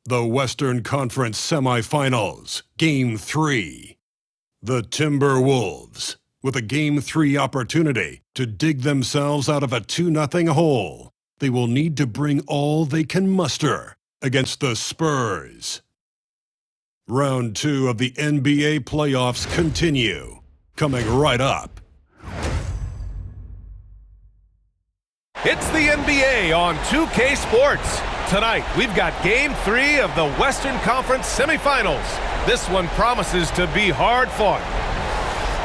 The Western Conference Semifinals, Game 3. The Timberwolves, with a Game 3 opportunity to dig themselves out of a 2-0 hole. They will need to bring all they can muster against the Spurs. Round 2 of the NBA playoffs continue, coming right up. It's the NBA on 2K Sports. Tonight, we've got Game 3 of the Western Conference Semifinals. This one promises to be hard-fought.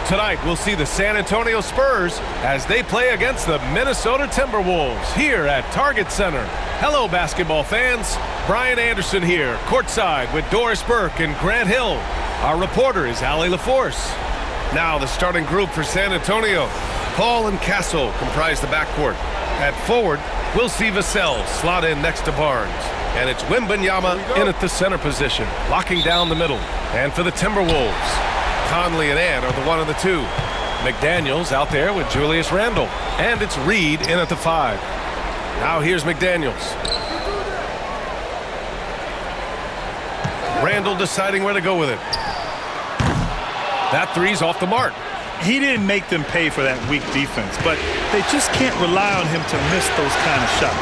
Tonight, we'll see the San Antonio Spurs as they play against the Minnesota Timberwolves here at Target Center. Hello, basketball fans. Brian Anderson here, courtside with Doris Burke and Grant Hill. Our reporter is Allie LaForce. Now, the starting group for San Antonio. Paul and Castle comprise the backcourt. At forward, we'll see Vassell slot in next to Barnes. And it's Wembanyama in at the center position, locking down the middle. And for the Timberwolves, Conley and Ant are the 1 and the 2. McDaniels out there with Julius Randle. And it's Reed in at the 5. Now here's McDaniels. Randle deciding where to go with it. That three's off the mark. He didn't make them pay for that weak defense, but they just can't rely on him to miss those kind of shots.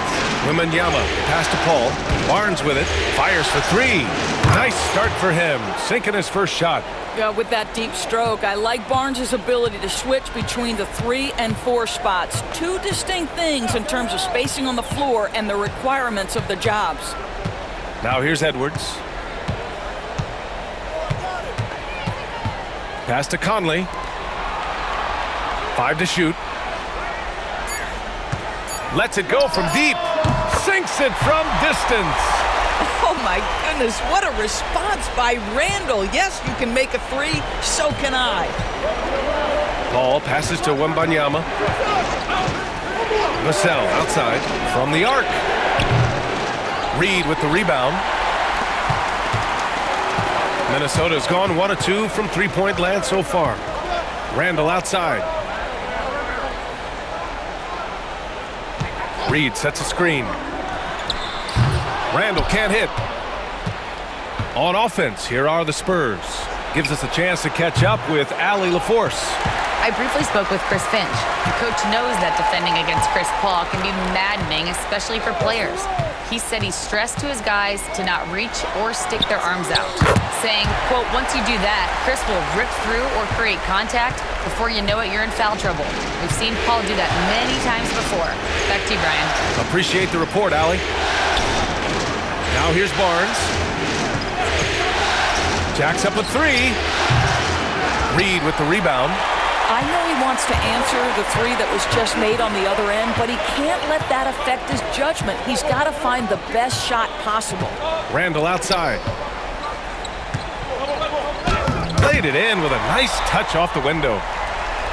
Wembanyama, pass to Paul. Barnes with it, fires for 3. Nice start for him, sinking his first shot. Yeah, with that deep stroke, I like Barnes' ability to switch between the 3 and 4 spots. Two distinct things in terms of spacing on the floor and the requirements of the jobs. Now here's Edwards. Pass to Conley. 5 to shoot. Lets it go from deep. Sinks it from distance. Oh my goodness, what a response by Randle. Yes, you can make a 3, so can I. Paul passes to Wembanyama. Vassell outside from the arc. Reed with the rebound. Minnesota's gone 1 of 2 from three-point land so far. Randle outside. Reed sets a screen. Randle can't hit. On offense, here are the Spurs. Gives us a chance to catch up with Allie LaForce. I briefly spoke with Chris Finch. The coach knows that defending against Chris Paul can be maddening, especially for players. He said he stressed to his guys to not reach or stick their arms out, saying, quote, once you do that, Chris will rip through or create contact. Before you know it, you're in foul trouble. We've seen Paul do that many times before. Back to you, Brian. Appreciate the report, Allie. Now here's Barnes. Jacks up a 3. Reed with the rebound. I know he wants to answer the 3 that was just made on the other end, but he can't let that affect his judgment. He's got to find the best shot possible. Randle outside. Laid it in with a nice touch off the window.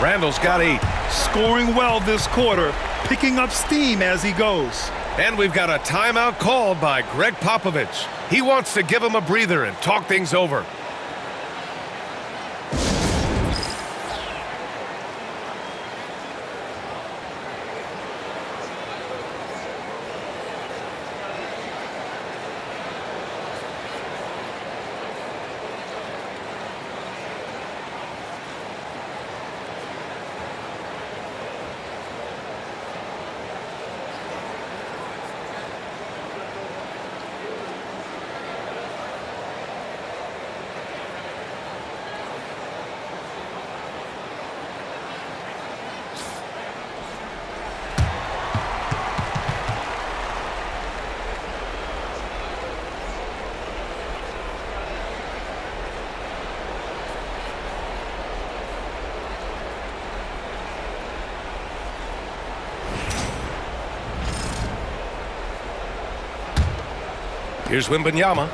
Randle's got 8. Scoring well this quarter, picking up steam as he goes. And we've got a timeout called by Greg Popovich. He wants to give him a breather and talk things over. Here's Wembanyama.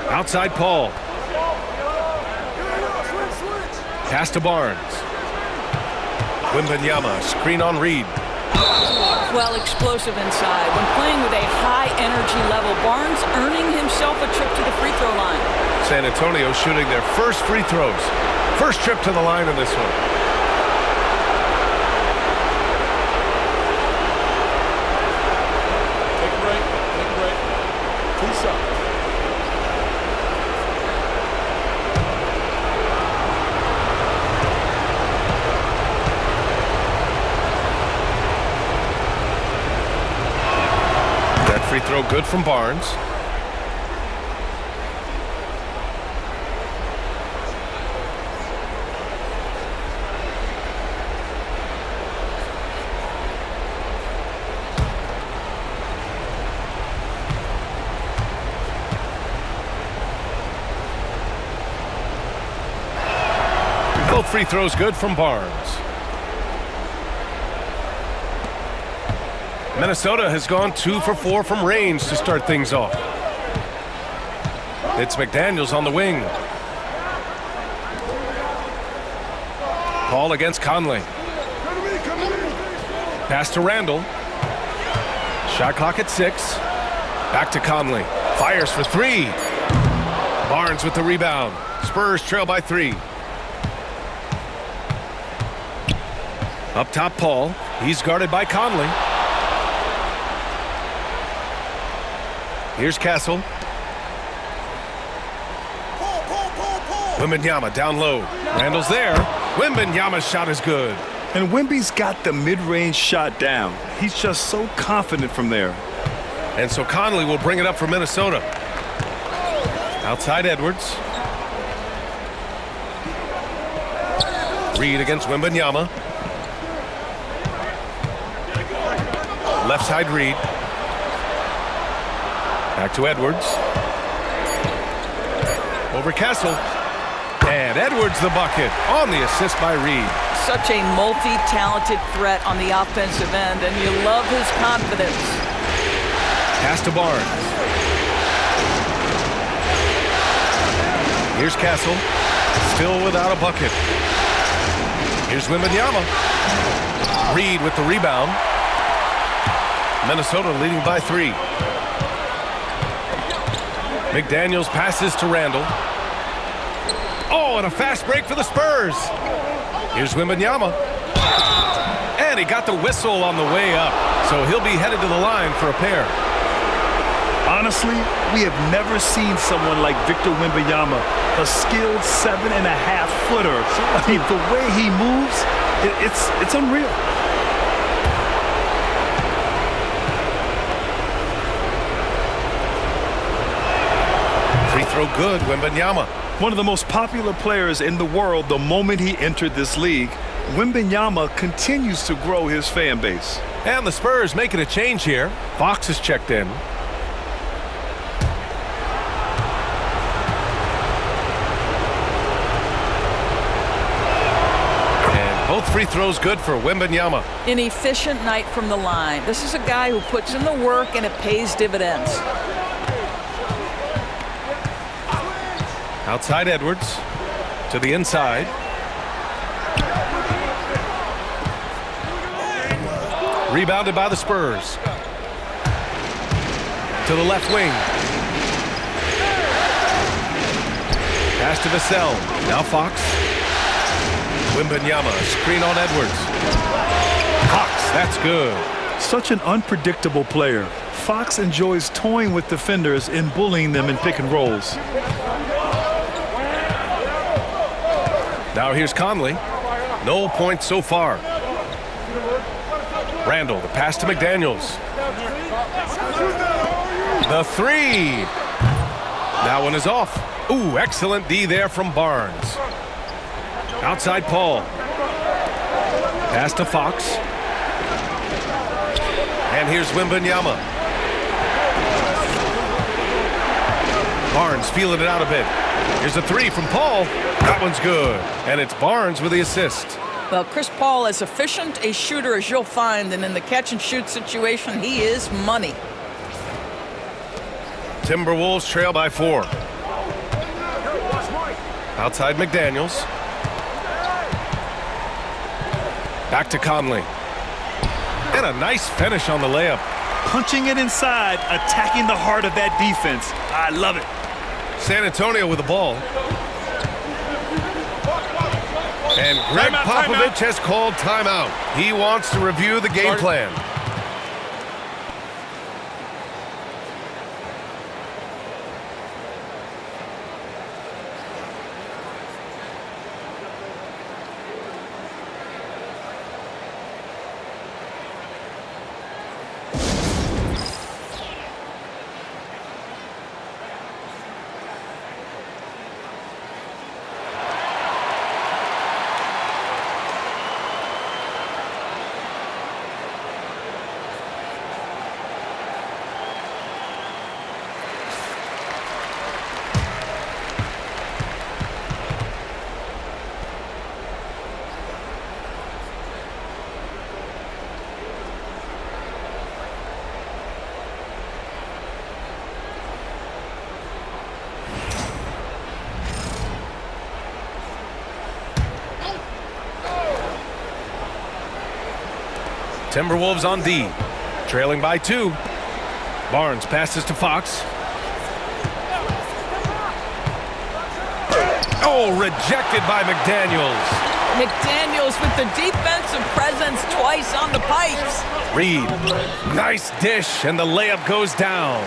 Outside Paul. Pass to Barnes. Wembanyama, screen on Reed. Well, explosive inside. When playing with a high energy level, Barnes earning himself a trip to the free throw line. San Antonio shooting their first free throws. First trip to the line in this one. Free throw good from Barnes. Both free throws good from Barnes. Minnesota has gone 2 for 4 from range to start things off. It's McDaniels on the wing. Paul against Conley. Pass to Randall. Shot clock at 6. Back to Conley. Fires for 3. Barnes with the rebound. Spurs trail by 3. Up top, Paul. He's guarded by Conley. Here's Castle. Wembanyama down low. Randall's there. Wembanyama's shot is good. And Wemby's got the mid-range shot down. He's just so confident from there. And so Conley will bring it up for Minnesota. Outside Edwards. Reed against Wembanyama. Left side Reed. Back to Edwards. Over Castle. And Edwards the bucket on the assist by Reed. Such a multi-talented threat on the offensive end, and you love his confidence. Pass to Barnes. Here's Castle. Still without a bucket. Here's Wembanyama. Reed with the rebound. Minnesota leading by 3. McDaniels passes to Randall. Oh, and a fast break for the Spurs. Here's Wembanyama. And he got the whistle on the way up, so he'll be headed to the line for a pair. Honestly, we have never seen someone like Victor Wembanyama, a skilled 7.5-footer. I mean, the way he moves, it's unreal. Free throw good, Wembanyama. One of the most popular players in the world the moment he entered this league, Wembanyama continues to grow his fan base. And the Spurs making a change here. Fox is checked in. And both free throws good for Wembanyama. An efficient night from the line. This is a guy who puts in the work and it pays dividends. Outside Edwards to the inside. Rebounded by the Spurs. To the left wing. Pass to Vassell. Now Fox. Wembanyama, screen on Edwards. Fox, that's good. Such an unpredictable player. Fox enjoys toying with defenders and bullying them in pick and rolls. Now here's Conley. No points so far. Randall, the pass to McDaniels. The 3. That one is off. Ooh, excellent D there from Barnes. Outside Paul. Pass to Fox. And here's Wembanyama. Barnes feeling it out a bit. Here's a 3 from Paul. That one's good. And it's Barnes with the assist. Well, Chris Paul, as efficient a shooter as you'll find, and in the catch-and-shoot situation, he is money. Timberwolves trail by 4. Outside McDaniels. Back to Conley. And a nice finish on the layup. Punching it inside, attacking the heart of that defense. I love it. San Antonio with the ball. And Greg Popovich has called timeout. He wants to review the game plan. Timberwolves on D, trailing by 2. Barnes passes to Fox. Oh, rejected by McDaniels. McDaniels with the defensive presence twice on the pipes. Reed, nice dish, and the layup goes down.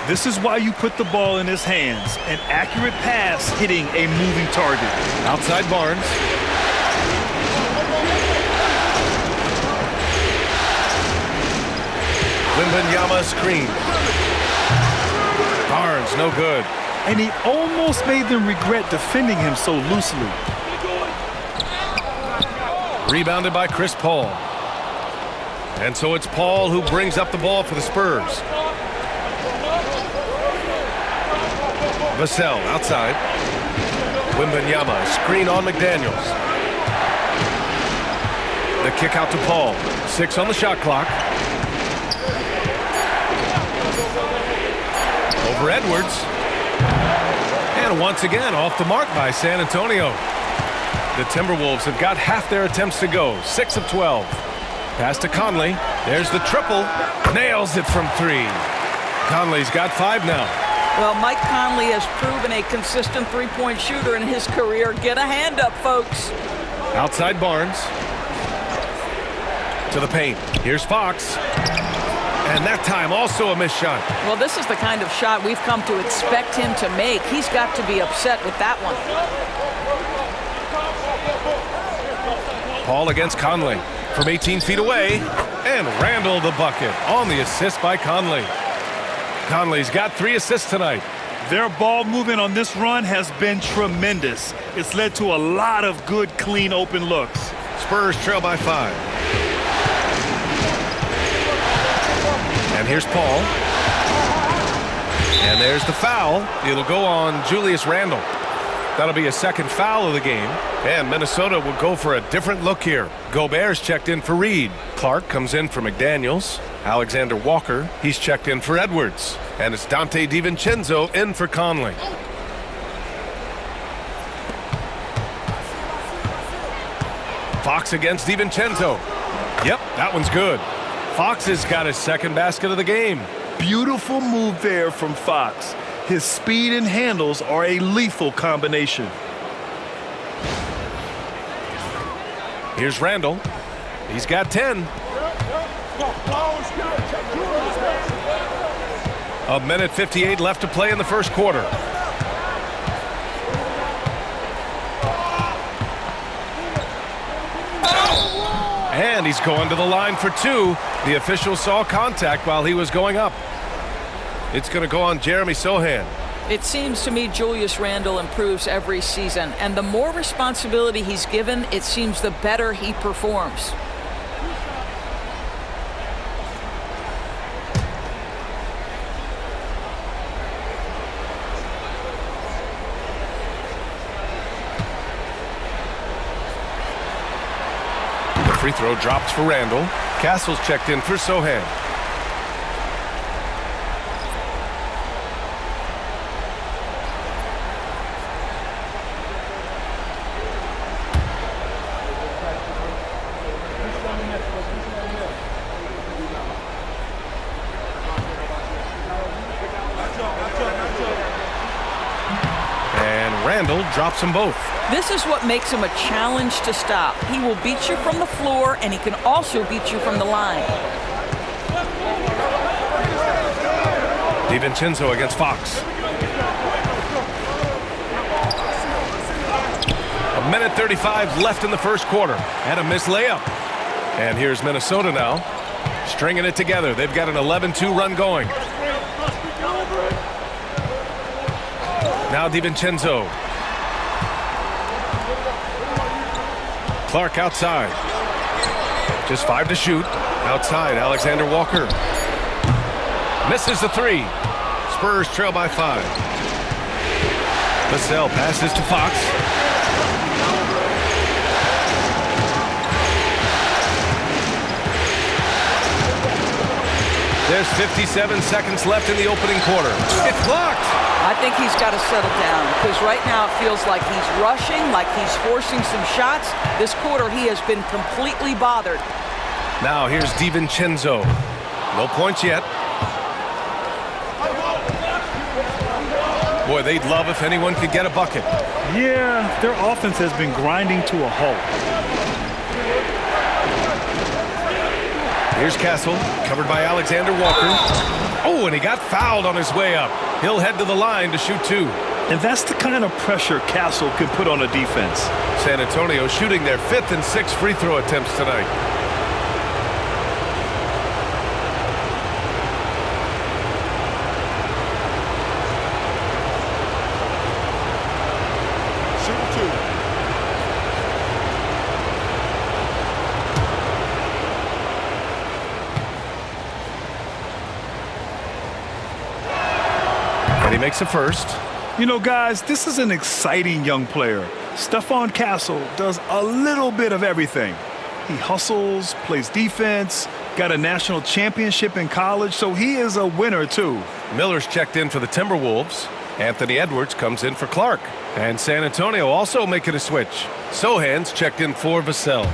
This is why you put the ball in his hands. An accurate pass hitting a moving target. Outside Barnes. Wembanyama screen. Barnes, no good. And he almost made them regret defending him so loosely. Rebounded by Chris Paul. And so it's Paul who brings up the ball for the Spurs. Vassell outside. Wembanyama, screen on McDaniels. The kick out to Paul. 6 on the shot clock. Over Edwards. And once again off the mark by San Antonio. The Timberwolves have got half their attempts to go. 6 of 12. Pass to Conley. There's the triple. Nails it from 3. Conley's got 5 now. Well, Mike Conley has proven a consistent three-point shooter in his career. Get a hand up, folks. Outside Barnes. To the paint. Here's Fox. And that time also a missed shot. Well, this is the kind of shot we've come to expect him to make. He's got to be upset with that one. Paul against Conley from 18 feet away. And Randall the bucket on the assist by Conley. Conley's got 3 assists tonight. Their ball movement on this run has been tremendous. It's led to a lot of good, clean, open looks. Spurs trail by 5. And here's Paul. And there's the foul. It'll go on Julius Randle. That'll be a second foul of the game. And Minnesota will go for a different look here. Gobert's checked in for Reed. Clark comes in for McDaniels. Alexander Walker, he's checked in for Edwards. And it's Dante DiVincenzo in for Conley. Fox against DiVincenzo. Yep, that one's good. Fox has got his second basket of the game. Beautiful move there from Fox. His speed and handles are a lethal combination. Here's Randall. He's got 10. A minute 58 left to play in the first quarter. And he's going to the line for 2. The official saw contact while he was going up. It's going to go on Jeremy Sohan. It seems to me Julius Randle improves every season, and the more responsibility he's given, it seems the better he performs. The free throw drops for Randall. Castle's checked in for Sohan. Randall drops them both. This is what makes him a challenge to stop. He will beat you from the floor, and he can also beat you from the line. DiVincenzo against Fox. A minute 35 left in the first quarter. And a missed layup. And here's Minnesota now, stringing it together. They've got an 11-2 run going. Now DiVincenzo. Clark outside. Just 5 to shoot. Outside, Alexander Walker. Misses the 3. Spurs trail by 5. Vassell passes to Fox. There's 57 seconds left in the opening quarter. It's blocked. I think he's got to settle down because right now it feels like he's rushing, like he's forcing some shots. This quarter he has been completely bothered. Now here's DiVincenzo. No points yet. Boy, they'd love if anyone could get a bucket. Yeah, their offense has been grinding to a halt. Here's Castle, covered by Alexander Walker. Oh, and he got fouled on his way up. He'll head to the line to shoot 2. And that's the kind of pressure Castle can put on a defense. San Antonio shooting their 5th and 6th free throw attempts tonight. And he makes a first. You know, guys, this is an exciting young player. Stephon Castle does a little bit of everything. He hustles, plays defense, got a national championship in college, so he is a winner, too. Miller's checked in for the Timberwolves. Anthony Edwards comes in for Clark. And San Antonio also making a switch. Sohan's checked in for Vassell.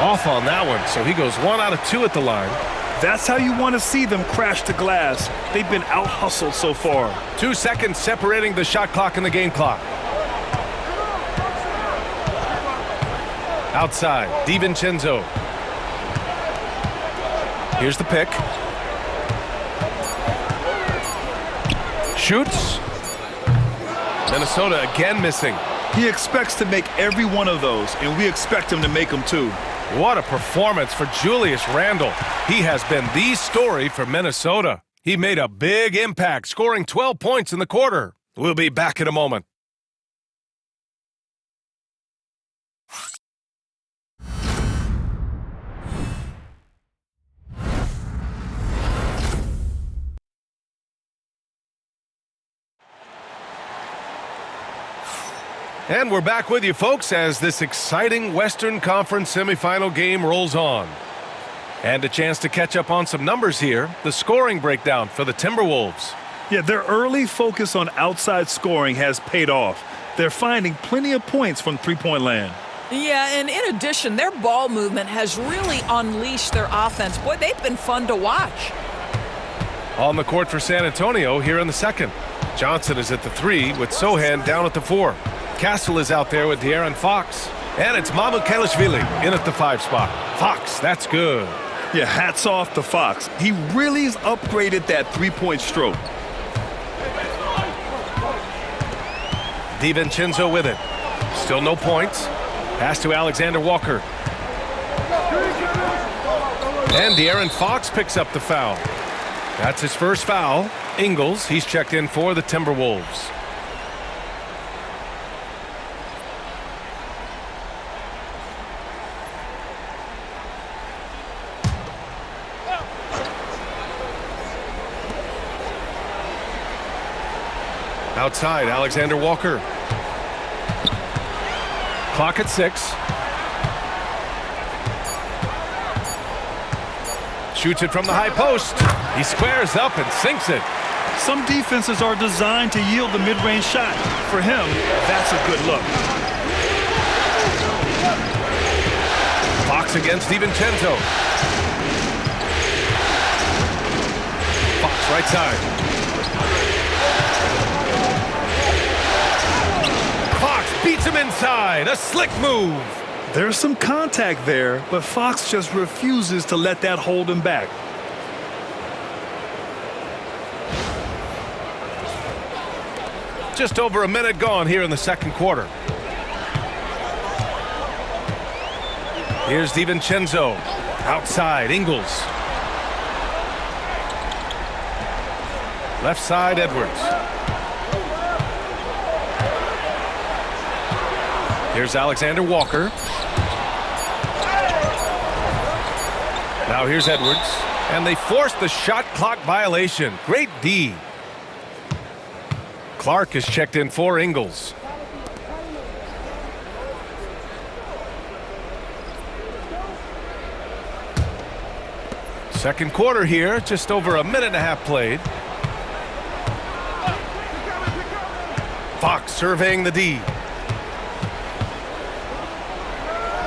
Off on that one, so he goes 1 out of 2 at the line. That's how you want to see them crash the glass. They've been out-hustled so far. 2 seconds separating the shot clock and the game clock. Outside, DiVincenzo. Here's the pick. Shoots. Minnesota again missing. He expects to make every one of those, and we expect him to make them too. What a performance for Julius Randle. He has been the story for Minnesota. He made a big impact, scoring 12 points in the quarter. We'll be back in a moment. And we're back with you, folks, as this exciting Western Conference semifinal game rolls on. And a chance to catch up on some numbers here. The scoring breakdown for the Timberwolves. Yeah, their early focus on outside scoring has paid off. They're finding plenty of points from three-point land. Yeah, and in addition, their ball movement has really unleashed their offense. Boy, they've been fun to watch. On the court for San Antonio here in the second. Johnson is at the 3 with Sohan down at the 4. Castle is out there with De'Aaron Fox. And it's Mamu Kelishvili in at the 5 spot. Fox, that's good. Yeah, hats off to Fox. He really has upgraded that three-point stroke. DiVincenzo with it. Still no points. Pass to Alexander Walker. And De'Aaron Fox picks up the foul. That's his first foul. Ingles, he's checked in for the Timberwolves. Outside, Alexander Walker. Clock at 6. Shoots it from the high post. He squares up and sinks it. Some defenses are designed to yield the mid-range shot. For him, that's a good look. Fox against DiVincenzo. Fox right side. Beats him inside. A slick move. There's some contact there, but Fox just refuses to let that hold him back. Just over a minute gone here in the second quarter. Here's DiVincenzo. Outside, Ingles. Left side, Edwards. Here's Alexander Walker. Now here's Edwards. And they forced the shot clock violation. Great D. Clark is checked in for Ingles. Second quarter here, just over a minute and a half played. Fox surveying the D.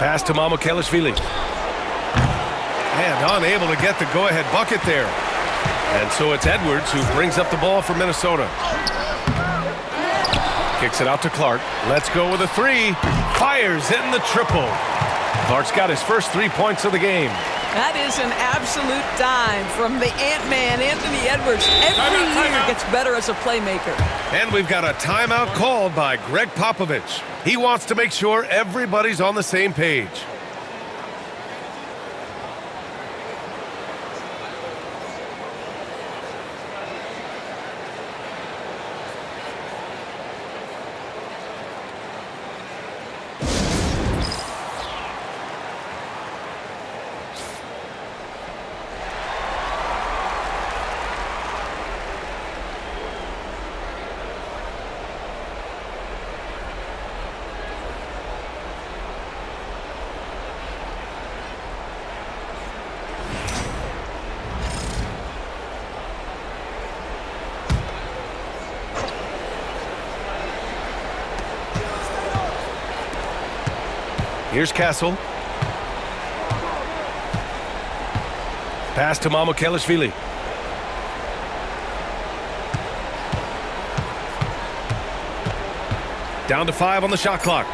Pass to Mamukelashvili. And unable to get the go-ahead bucket there. And so it's Edwards who brings up the ball for Minnesota. Kicks it out to Clark. Let's go with a three. Fires in the triple. Clark's got his first 3 points of the game. That is an absolute dime from the Ant-Man, Anthony Edwards. Every year gets better as a playmaker. And we've got a timeout called by Greg Popovich. He wants to make sure everybody's on the same page. Here's Castle. Pass to Mamukelashvili. Down to 5 on the shot clock.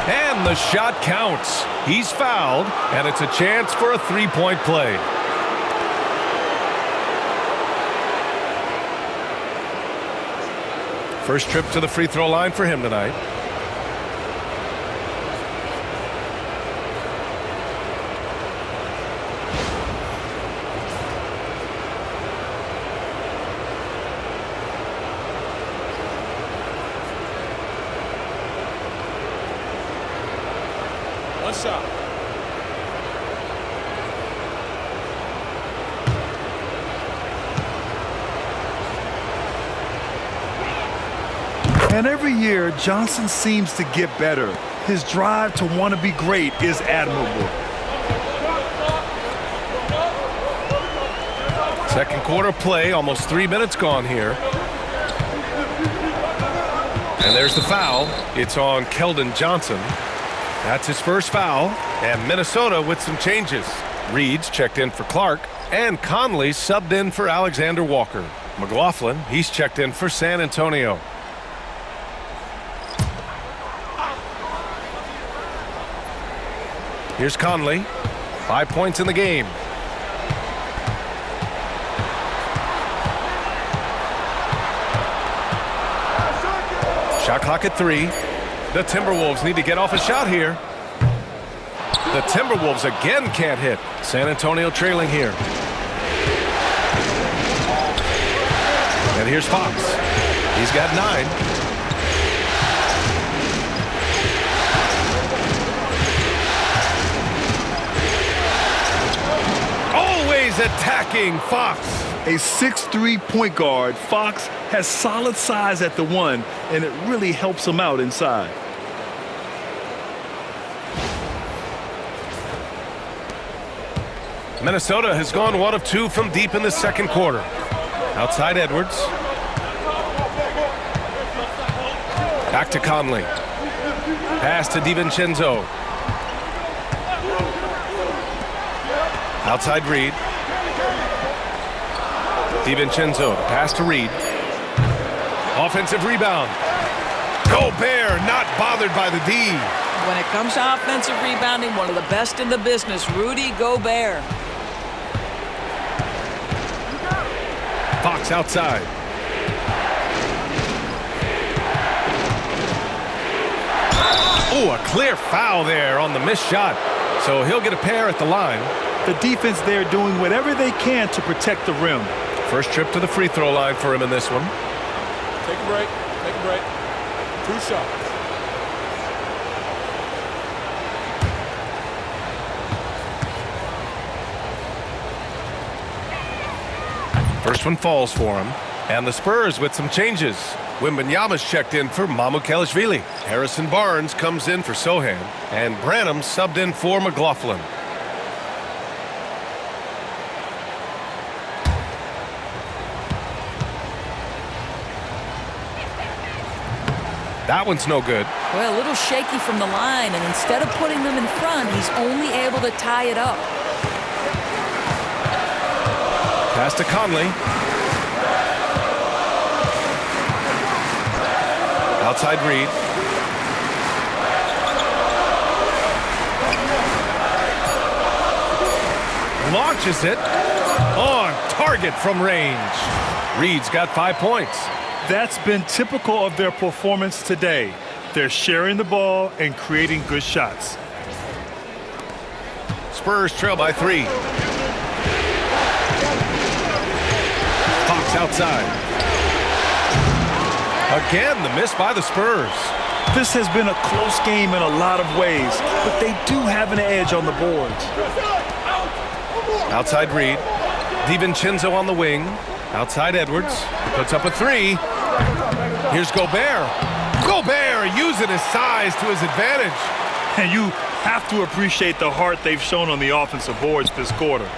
And the shot counts. He's fouled, and it's a chance for a three-point play. First trip to the free throw line for him tonight. One shot. And every year, Johnson seems to get better. His drive to want to be great is admirable. Second quarter play, almost 3 minutes gone here. And there's the foul. It's on Keldon Johnson. That's his first foul. And Minnesota with some changes. Reed's checked in for Clark. And Conley subbed in for Alexander Walker. McLaughlin, he's checked in for San Antonio. Here's Conley. 5 points in the game. Shot clock at 3. The Timberwolves need to get off a shot here. The Timberwolves again can't hit. San Antonio trailing here. And here's Fox. He's got 9. Attacking Fox. A 6'3" point guard, Fox has solid size at the 1, and it really helps him out inside. Minnesota has gone 1 of 2 from deep in the second quarter. Outside Edwards. Back to Conley. Pass to DiVincenzo. Outside Reed. DiVincenzo, pass to Reed. Offensive rebound. Gobert not bothered by the D. When it comes to offensive rebounding, one of the best in the business, Rudy Gobert. Fox outside. Oh, a clear foul there on the missed shot. So he'll get a pair at the line. The defense there doing whatever they can to protect the rim. First trip to the free throw line for him in this one. Take a break. Take a break. 2 shots. First one falls for him. And the Spurs with some changes. Wembanyama's checked in for Mamukelashvili. Harrison Barnes comes in for Sohan. And Branham subbed in for McLaughlin. That one's no good. Well, a little shaky from the line, and instead of putting them in front, he's only able to tie it up. Pass to Conley. Outside Reed. Launches it. On target from range. Reed's got 5 points. That's been typical of their performance today. They're sharing the ball and creating good shots. Spurs trail by 3. Fox outside. Again, the miss by the Spurs. This has been a close game in a lot of ways, but they do have an edge on the boards. Outside Reed. DiVincenzo on the wing. Outside Edwards. Puts up a 3. Here's Gobert. Gobert using his size to his advantage. And you have to appreciate the heart they've shown on the offensive boards this quarter.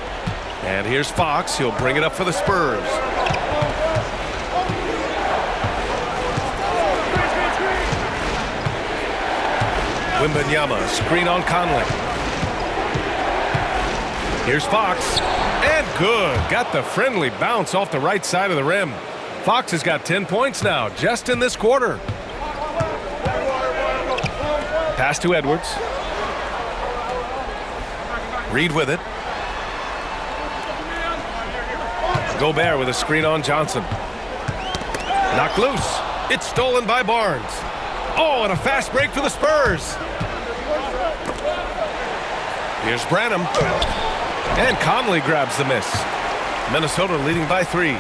And here's Fox. He'll bring it up for the Spurs. Wembanyama, screen on Conley. Here's Fox. And good. Got the friendly bounce off the right side of the rim. Fox has got 10 points now, just in this quarter. Pass to Edwards. Reed with it. Gobert with a screen on Johnson. Knocked loose. It's stolen by Barnes. Oh, and a fast break for the Spurs. Here's Branham. And Conley grabs the miss. Minnesota leading by 3.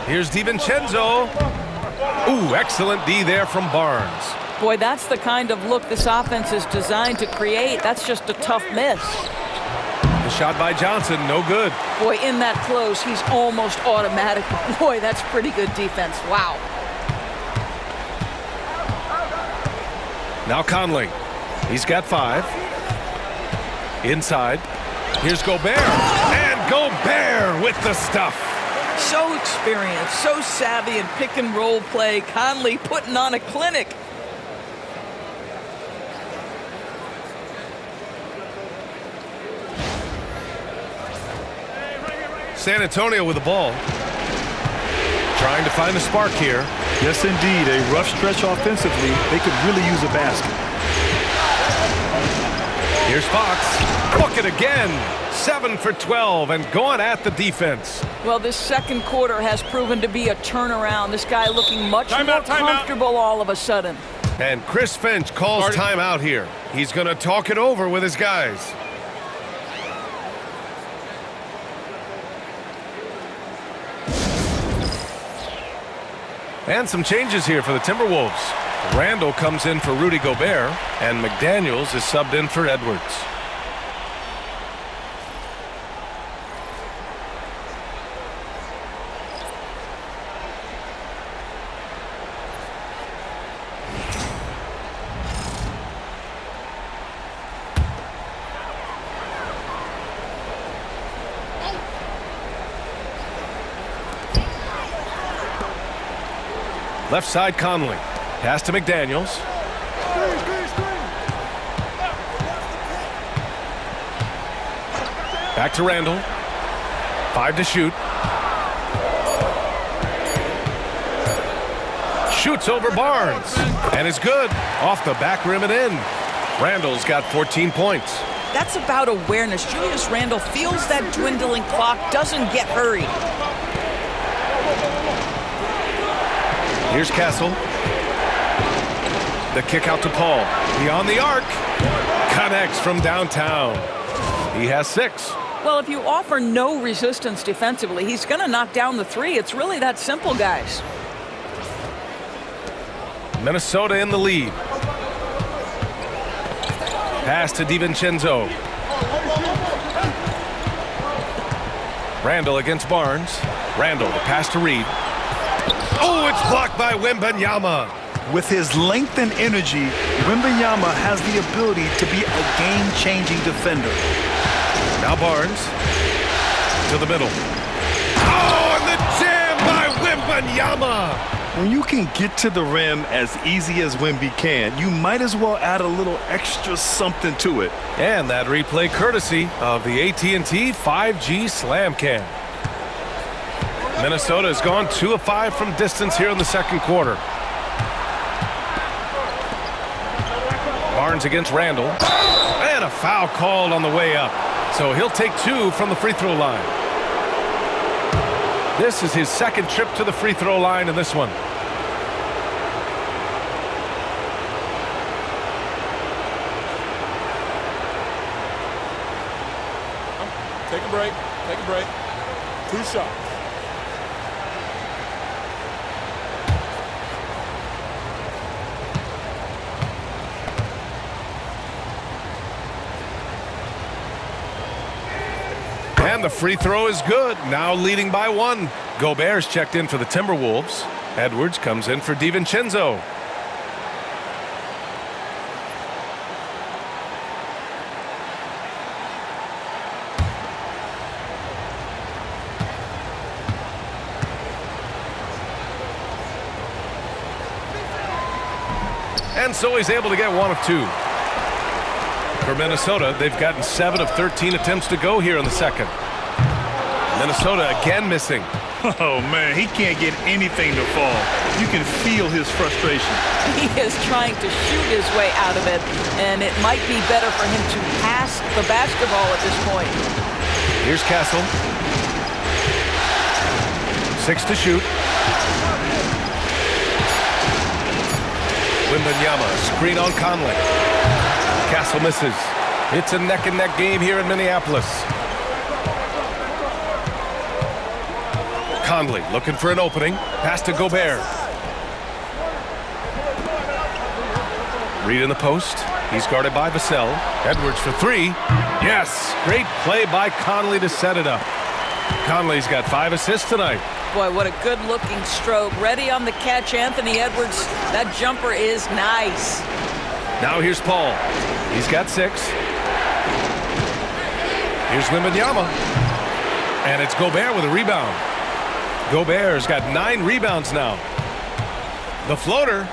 Here's DiVincenzo. Ooh, excellent D there from Barnes. Boy, that's the kind of look this offense is designed to create. That's just a tough miss. The shot by Johnson, no good. Boy, in that close, he's almost automatic. Boy, that's pretty good defense. Wow. Now Conley. He's got 5. Inside. Here's Gobert. And Gobert with the stuff. So experienced, so savvy in pick and roll play. Conley putting on a clinic. San Antonio with the ball. Trying to find the spark here. Yes, indeed. A rough stretch offensively. They could really use a basket. Here's Fox. Bucket again. 7 for 12 and going at the defense. Well, this second quarter has proven to be a turnaround. This guy looking much more comfortable all of a sudden. And Chris Finch calls timeout here. He's going to talk it over with his guys. And some changes here for the Timberwolves. Randall comes in for Rudy Gobert, and McDaniels is subbed in for Edwards. Left side Conley. Pass to McDaniels. Back to Randall. 5 to shoot. Shoots over Barnes. And is good. Off the back rim and in. Randall's got 14 points. That's about awareness. Julius Randle feels that dwindling clock, doesn't get hurried. Here's Castle. The kick out to Paul. Beyond the arc. Connects from downtown. He has 6. Well, if you offer no resistance defensively, he's going to knock down the 3. It's really that simple, guys. Minnesota in the lead. Pass to DiVincenzo. Randall against Barnes. Randall, the pass to Reed. Oh, it's blocked by Wembanyama. With his length and energy, Wembanyama has the ability to be a game-changing defender. Now Barnes to the middle. Oh, and the jam by Wembanyama. When you can get to the rim as easy as Wemby can, you might as well add a little extra something to it. And that replay courtesy of the AT&T 5G Slam Cam. Minnesota has gone 2 of 5 from distance here in the second quarter. Barnes against Randall. And a foul called on the way up. So he'll take 2 from the free throw line. This is his second trip to the free throw line in this one. Take a break. Take a break. 2 shots. And the free throw is good. Now leading by 1. Gobert's checked in for the Timberwolves. Edwards comes in for DiVincenzo. And so he's able to get 1 of 2. For Minnesota, they've gotten 7 of 13 attempts to go here in the second. Minnesota again missing. Oh, man, he can't get anything to fall. You can feel his frustration. He is trying to shoot his way out of it, and it might be better for him to pass the basketball at this point. Here's Castle. 6 to shoot. Wembanyama, screen on Conley. Castle misses. It's a neck-and-neck game here in Minneapolis. Conley looking for an opening. Pass to Gobert. Reed in the post. He's guarded by Vassell. Edwards for 3. Yes! Great play by Conley to set it up. Conley's got 5 assists tonight. Boy, what a good-looking stroke. Ready on the catch, Anthony Edwards. That jumper is nice. Now here's Paul. He's got 6. Here's Wembanyama. And it's Gobert with a rebound. Gobert's got 9 rebounds now. The floater.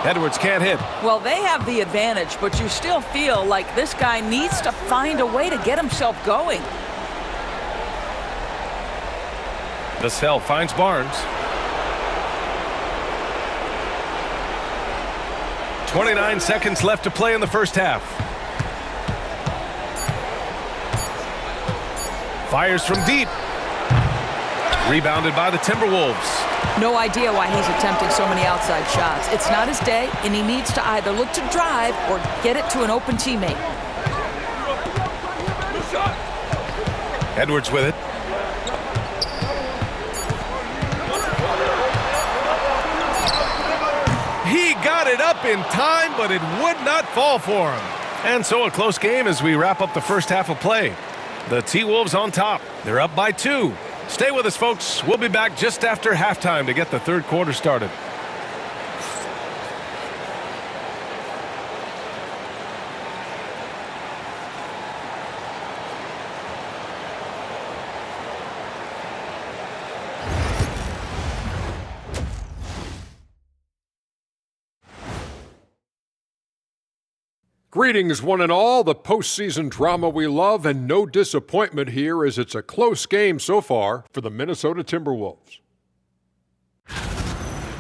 Edwards can't hit. Well, they have the advantage, but you still feel like this guy needs to find a way to get himself going. Vassell finds Barnes. 29 seconds left to play in the first half. Fires from deep. Rebounded by the Timberwolves. No idea why he's attempting so many outside shots. It's not his day, and he needs to either look to drive or get it to an open teammate. Edwards with it. He got it up in time, but it would not fall for him. And so a close game as we wrap up the first half of play. The T-Wolves on top. They're up by 2. Stay with us, folks. We'll be back just after halftime to get the third quarter started. Greetings, one and all. The postseason drama we love, and no disappointment here as it's a close game so far for the Minnesota Timberwolves.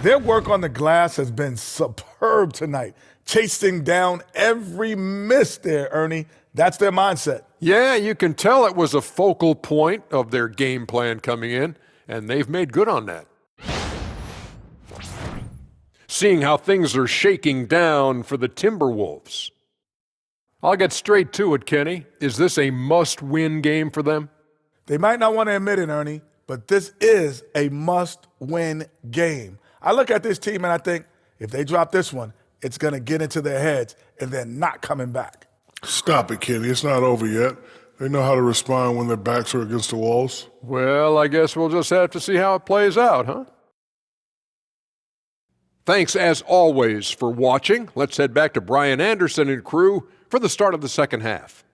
Their work on the glass has been superb tonight, chasing down every miss there, Ernie. That's their mindset. Yeah, you can tell it was a focal point of their game plan coming in, and they've made good on that. Seeing how things are shaking down for the Timberwolves. I'll get straight to it, Kenny. Is this a must-win game for them? They might not want to admit it, Ernie, but this is a must-win game. I look at this team and I think if they drop this one, it's going to get into their heads and they're not coming back. Stop it, Kenny. It's not over yet. They know how to respond when their backs are against the walls. Well, I guess we'll just have to see how it plays out, huh? Thanks, as always, for watching. Let's head back to Brian Anderson and crew for the start of the second half.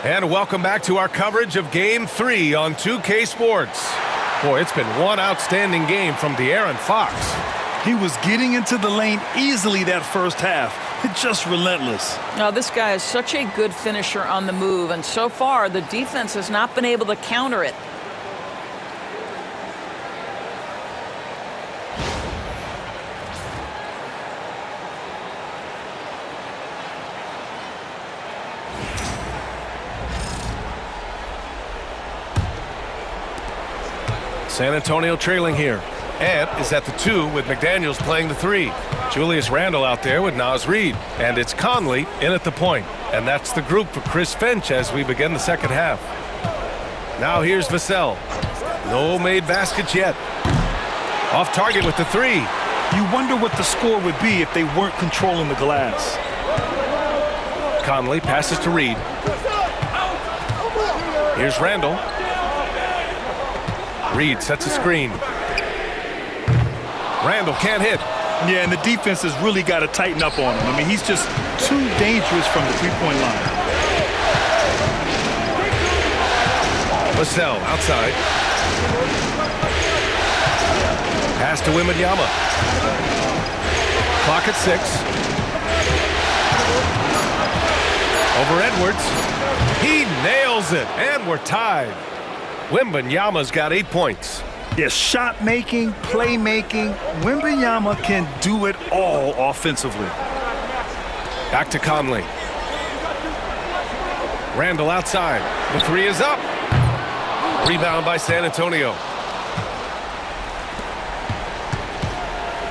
And welcome back to our coverage of Game 3 on 2K Sports. Boy, it's been one outstanding game from De'Aaron Fox. He was getting into the lane easily that first half. Just relentless. Now, this guy is such a good finisher on the move, and so far the defense has not been able to counter it. San Antonio trailing here. Ant is at the 2 with McDaniels playing the 3. Julius Randle out there with Naz Reid. And it's Conley in at the point. And that's the group for Chris Finch as we begin the second half. Now here's Vassell. No made baskets yet. Off target with the 3. You wonder what the score would be if they weren't controlling the glass. Conley passes to Reid. Here's Randle. Reid sets a screen. Randle can't hit. Yeah, and the defense has really got to tighten up on him. I mean, he's just too dangerous from the three-point line. Vassell outside. Pass to Wembanyama. Clock at 6. Over Edwards. He nails it, and we're tied. Wembanyama's got 8 points. Yes, shot making, playmaking. Wembanyama can do it all offensively. Back to Conley. Randle outside. The 3 is up. Rebound by San Antonio.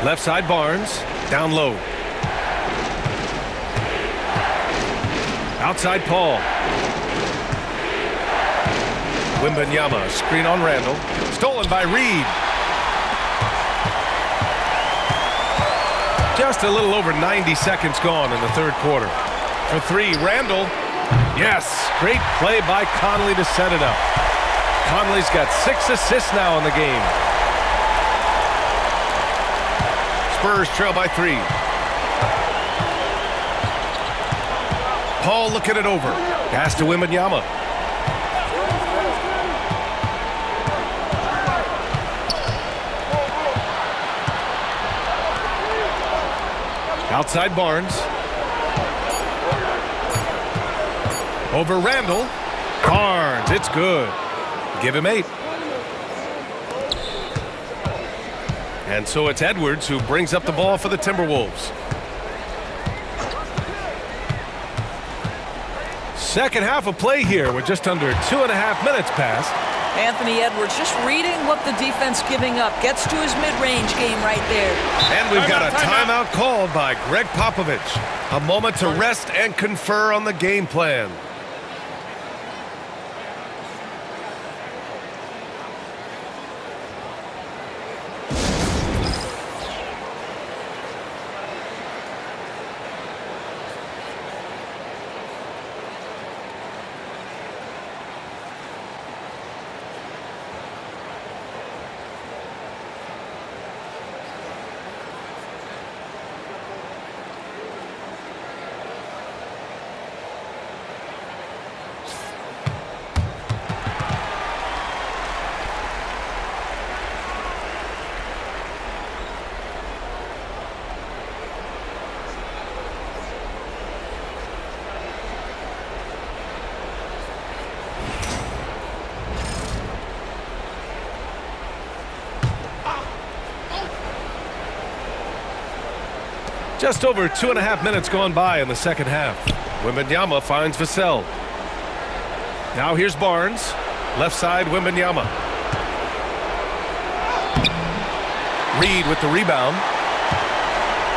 Left side Barnes. Down low. Outside Paul. Wembanyama, screen on Randle. Stolen by Reid. Just a little over 90 seconds gone in the third quarter. For 3, Randle. Yes, great play by Conley to set it up. Conley's got 6 assists now in the game. Spurs trail by 3. Paul looking it over. Pass to Wembanyama. Outside Barnes. Over Randle. Barnes, it's good. Give him 8. And so it's Edwards who brings up the ball for the Timberwolves. Second half of play here with just under 2.5 minutes passed. Anthony Edwards just reading what the defense giving up. Gets to his mid-range game right there. And we've got a timeout called by Greg Popovich. A moment to rest and confer on the game plan. Just over 2.5 minutes gone by in the second half. Wembanyama finds Vassell. Now here's Barnes. Left side, Wembanyama. Reid with the rebound.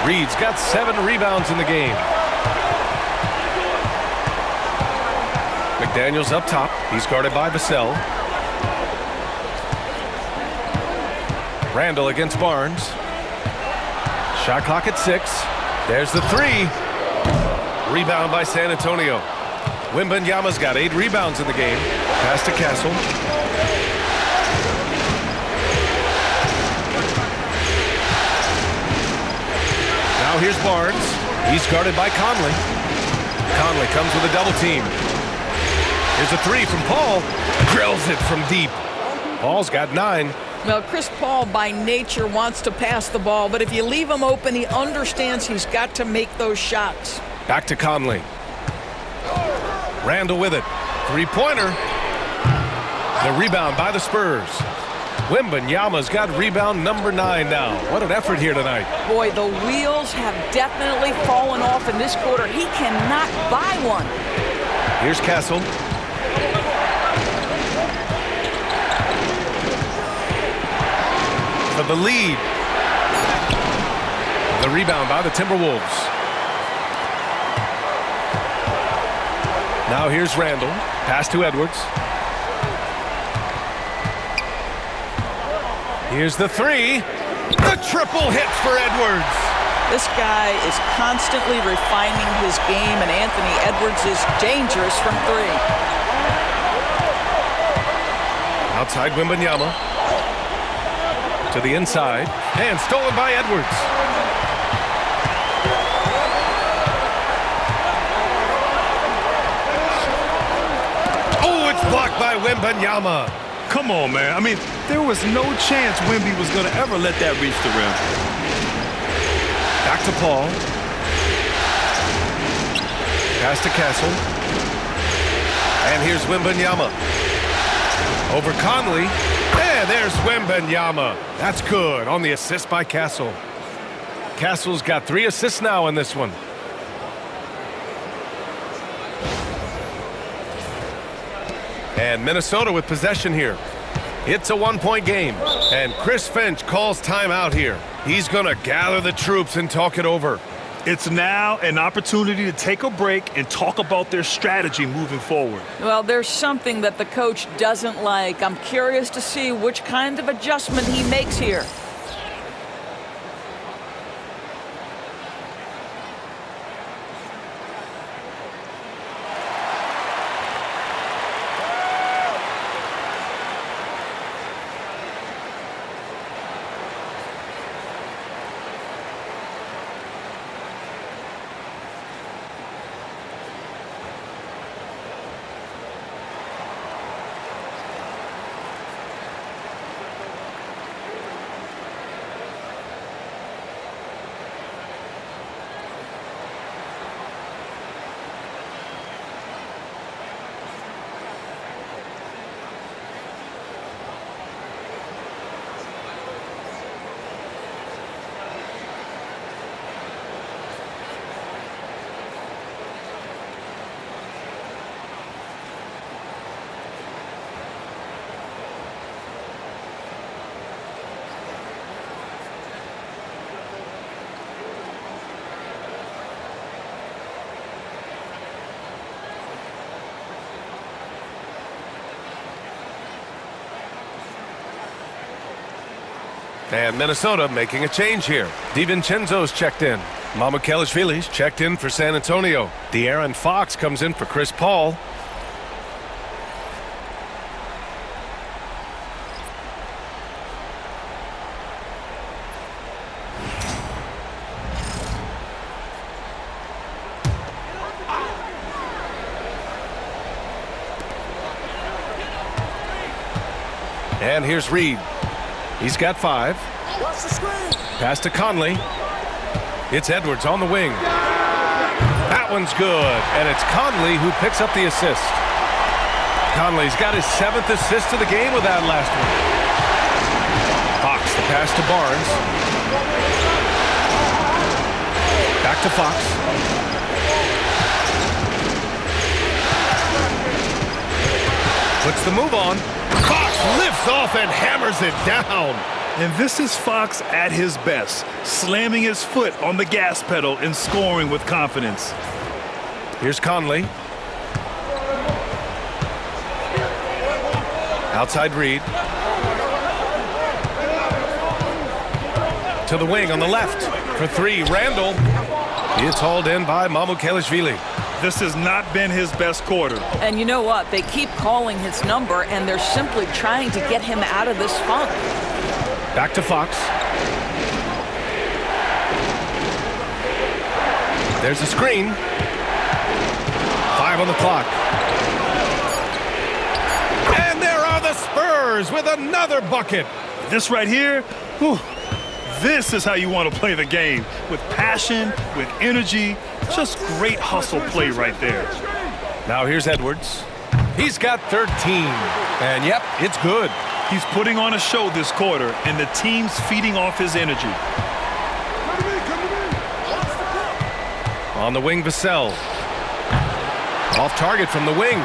Reid's got 7 rebounds in the game. McDaniels up top. He's guarded by Vassell. Randle against Barnes. Shot clock at 6. There's the 3. Rebound by San Antonio. Wembanyama's got 8 rebounds in the game. Pass to Castle. Now here's Barnes. He's guarded by Conley. Conley comes with a double team. Here's a three from Paul. Drills it from deep. Paul's got 9. Well, Chris Paul by nature wants to pass the ball, but if you leave him open, he understands he's got to make those shots. Back to Conley. Randall with it. Three-pointer. The rebound by the Spurs. Wembanyama's got rebound number 9 now. What an effort here tonight. Boy, the wheels have definitely fallen off in this quarter. He cannot buy one. Here's Castle. For the lead. The rebound by the Timberwolves. Now here's Randall. Pass to Edwards. Here's the three. The triple hits for Edwards. This guy is constantly refining his game, and Anthony Edwards is dangerous from 3. Outside Wembanyama. To the inside. And stolen by Edwards. Oh, it's blocked by Wembanyama. Come on, man. I mean, there was no chance Wemby was going to ever let that reach the rim. Back to Paul. Pass to Castle. And here's Wembanyama. Over Conley. And there's Wembanyama. That's good on the assist by Castle. Castle's got 3 assists now in this one. And Minnesota with possession here. It's a 1-point game. And Chris Finch calls timeout here. He's going to gather the troops and talk it over. It's now an opportunity to take a break and talk about their strategy moving forward. Well, there's something that the coach doesn't like. I'm curious to see which kind of adjustment he makes here. And Minnesota making a change here. DiVincenzo's checked in. Mamukelashvili's checked in for San Antonio. De'Aaron Fox comes in for Chris Paul. And here's Reed. He's got 5. Pass to Conley. It's Edwards on the wing. That one's good, and it's Conley who picks up the assist. Conley's got his 7th assist of the game with that last one. Fox, the pass to Barnes. Back to Fox. Puts the move on. Fox lifts off and hammers it down. And this is Fox at his best, slamming his foot on the gas pedal and scoring with confidence. Here's Conley. Outside Reed. To the wing on the left. For 3, Randall. It's hauled in by Mamukelashvili. This has not been his best quarter. And you know what? They keep calling his number, and they're simply trying to get him out of this funk. Back to Fox. There's a screen. 5 on the clock. Spurs with another bucket. This right here, whew, this is how you want to play the game. With passion, with energy, just great hustle play right there. Now here's Edwards. He's got 13. And yep, it's good. He's putting on a show this quarter, and the team's feeding off his energy. On the wing, Vassell. Off target from the wing.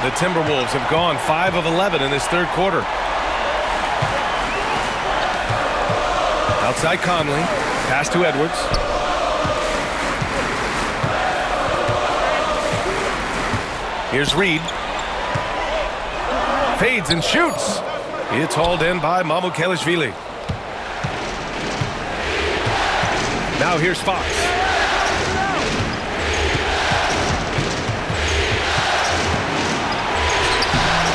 The Timberwolves have gone 5 of 11 in this third quarter. Outside Conley. Pass to Edwards. Here's Reed. Fades and shoots. It's hauled in by Mamukelashvili. Now here's Fox.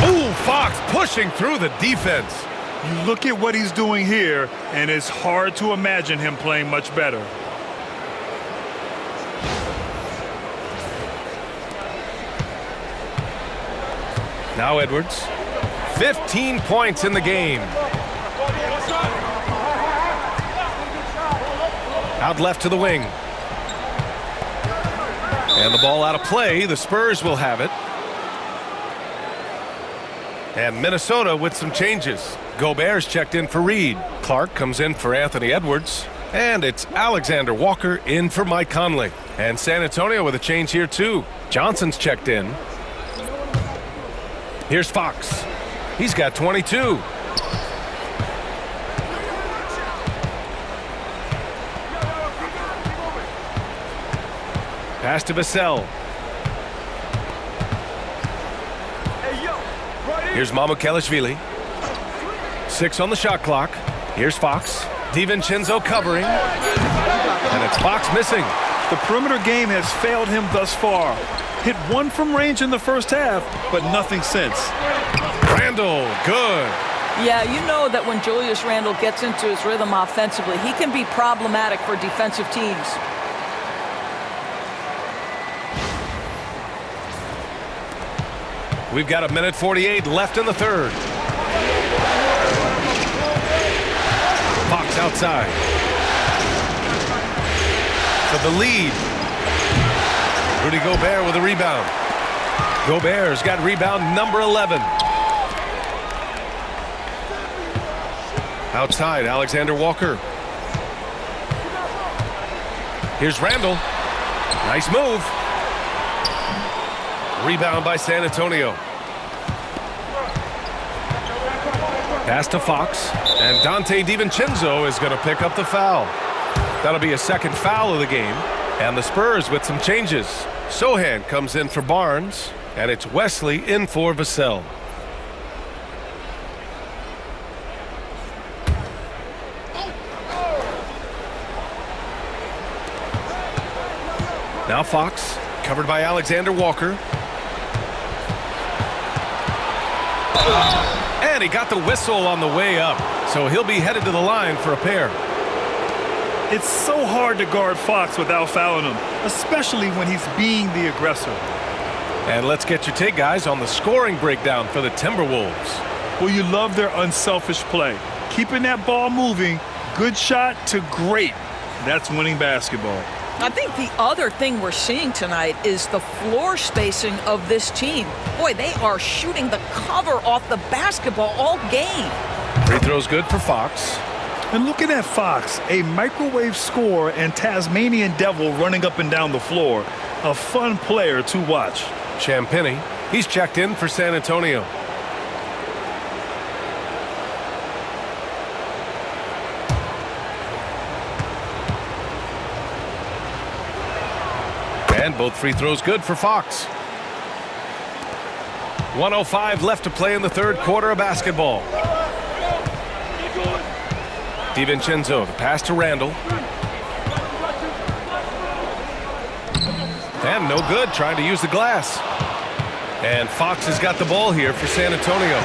Ooh, Fox pushing through the defense. You look at what he's doing here, and it's hard to imagine him playing much better. Now Edwards. 15 points in the game. Out left to the wing. And the ball out of play. The Spurs will have it. And Minnesota with some changes. Gobert's checked in for Reed. Clark comes in for Anthony Edwards. And it's Alexander Walker in for Mike Conley. And San Antonio with a change here too. Johnson's checked in. Here's Fox. He's got 22. Pass to Vassell. Here's Mamukelashvili. 6 on the shot clock. Here's Fox. DiVincenzo covering. And it's Fox missing. The perimeter game has failed him thus far. Hit 1 from range in the first half, but nothing since. Randle, good. Yeah, you know that when Julius Randle gets into his rhythm offensively, he can be problematic for defensive teams. We've got 1:48 left in the third. Fox outside. For the lead. Rudy Gobert with a rebound. Gobert's got rebound number 11. Outside, Alexander Walker. Here's Randle. Nice move. Rebound by San Antonio. Pass to Fox. And Dante DiVincenzo is going to pick up the foul. That'll be a second foul of the game. And the Spurs with some changes. Sohan comes in for Barnes. And it's Wesley in for Vassell. Now Fox, covered by Alexander Walker. And he got the whistle on the way up. So he'll be headed to the line for a pair. It's so hard to guard Fox without fouling him, especially when he's being the aggressor. And let's get your take, guys, on the scoring breakdown for the Timberwolves. Well, you love their unselfish play. Keeping that ball moving, good shot to great. That's winning basketball. I think the other thing we're seeing tonight is the floor spacing of this team. Boy, they are shooting the cover off the basketball all game. Free throw's good for Fox. And looking at Fox, a microwave scorer and Tasmanian devil running up and down the floor. A fun player to watch. Champagnie, he's checked in for San Antonio. And both free throws good for Fox. 1:05 left to play in the third quarter of basketball. DiVincenzo, the pass to Randle. And no good, trying to use the glass. And Fox has got the ball here for San Antonio.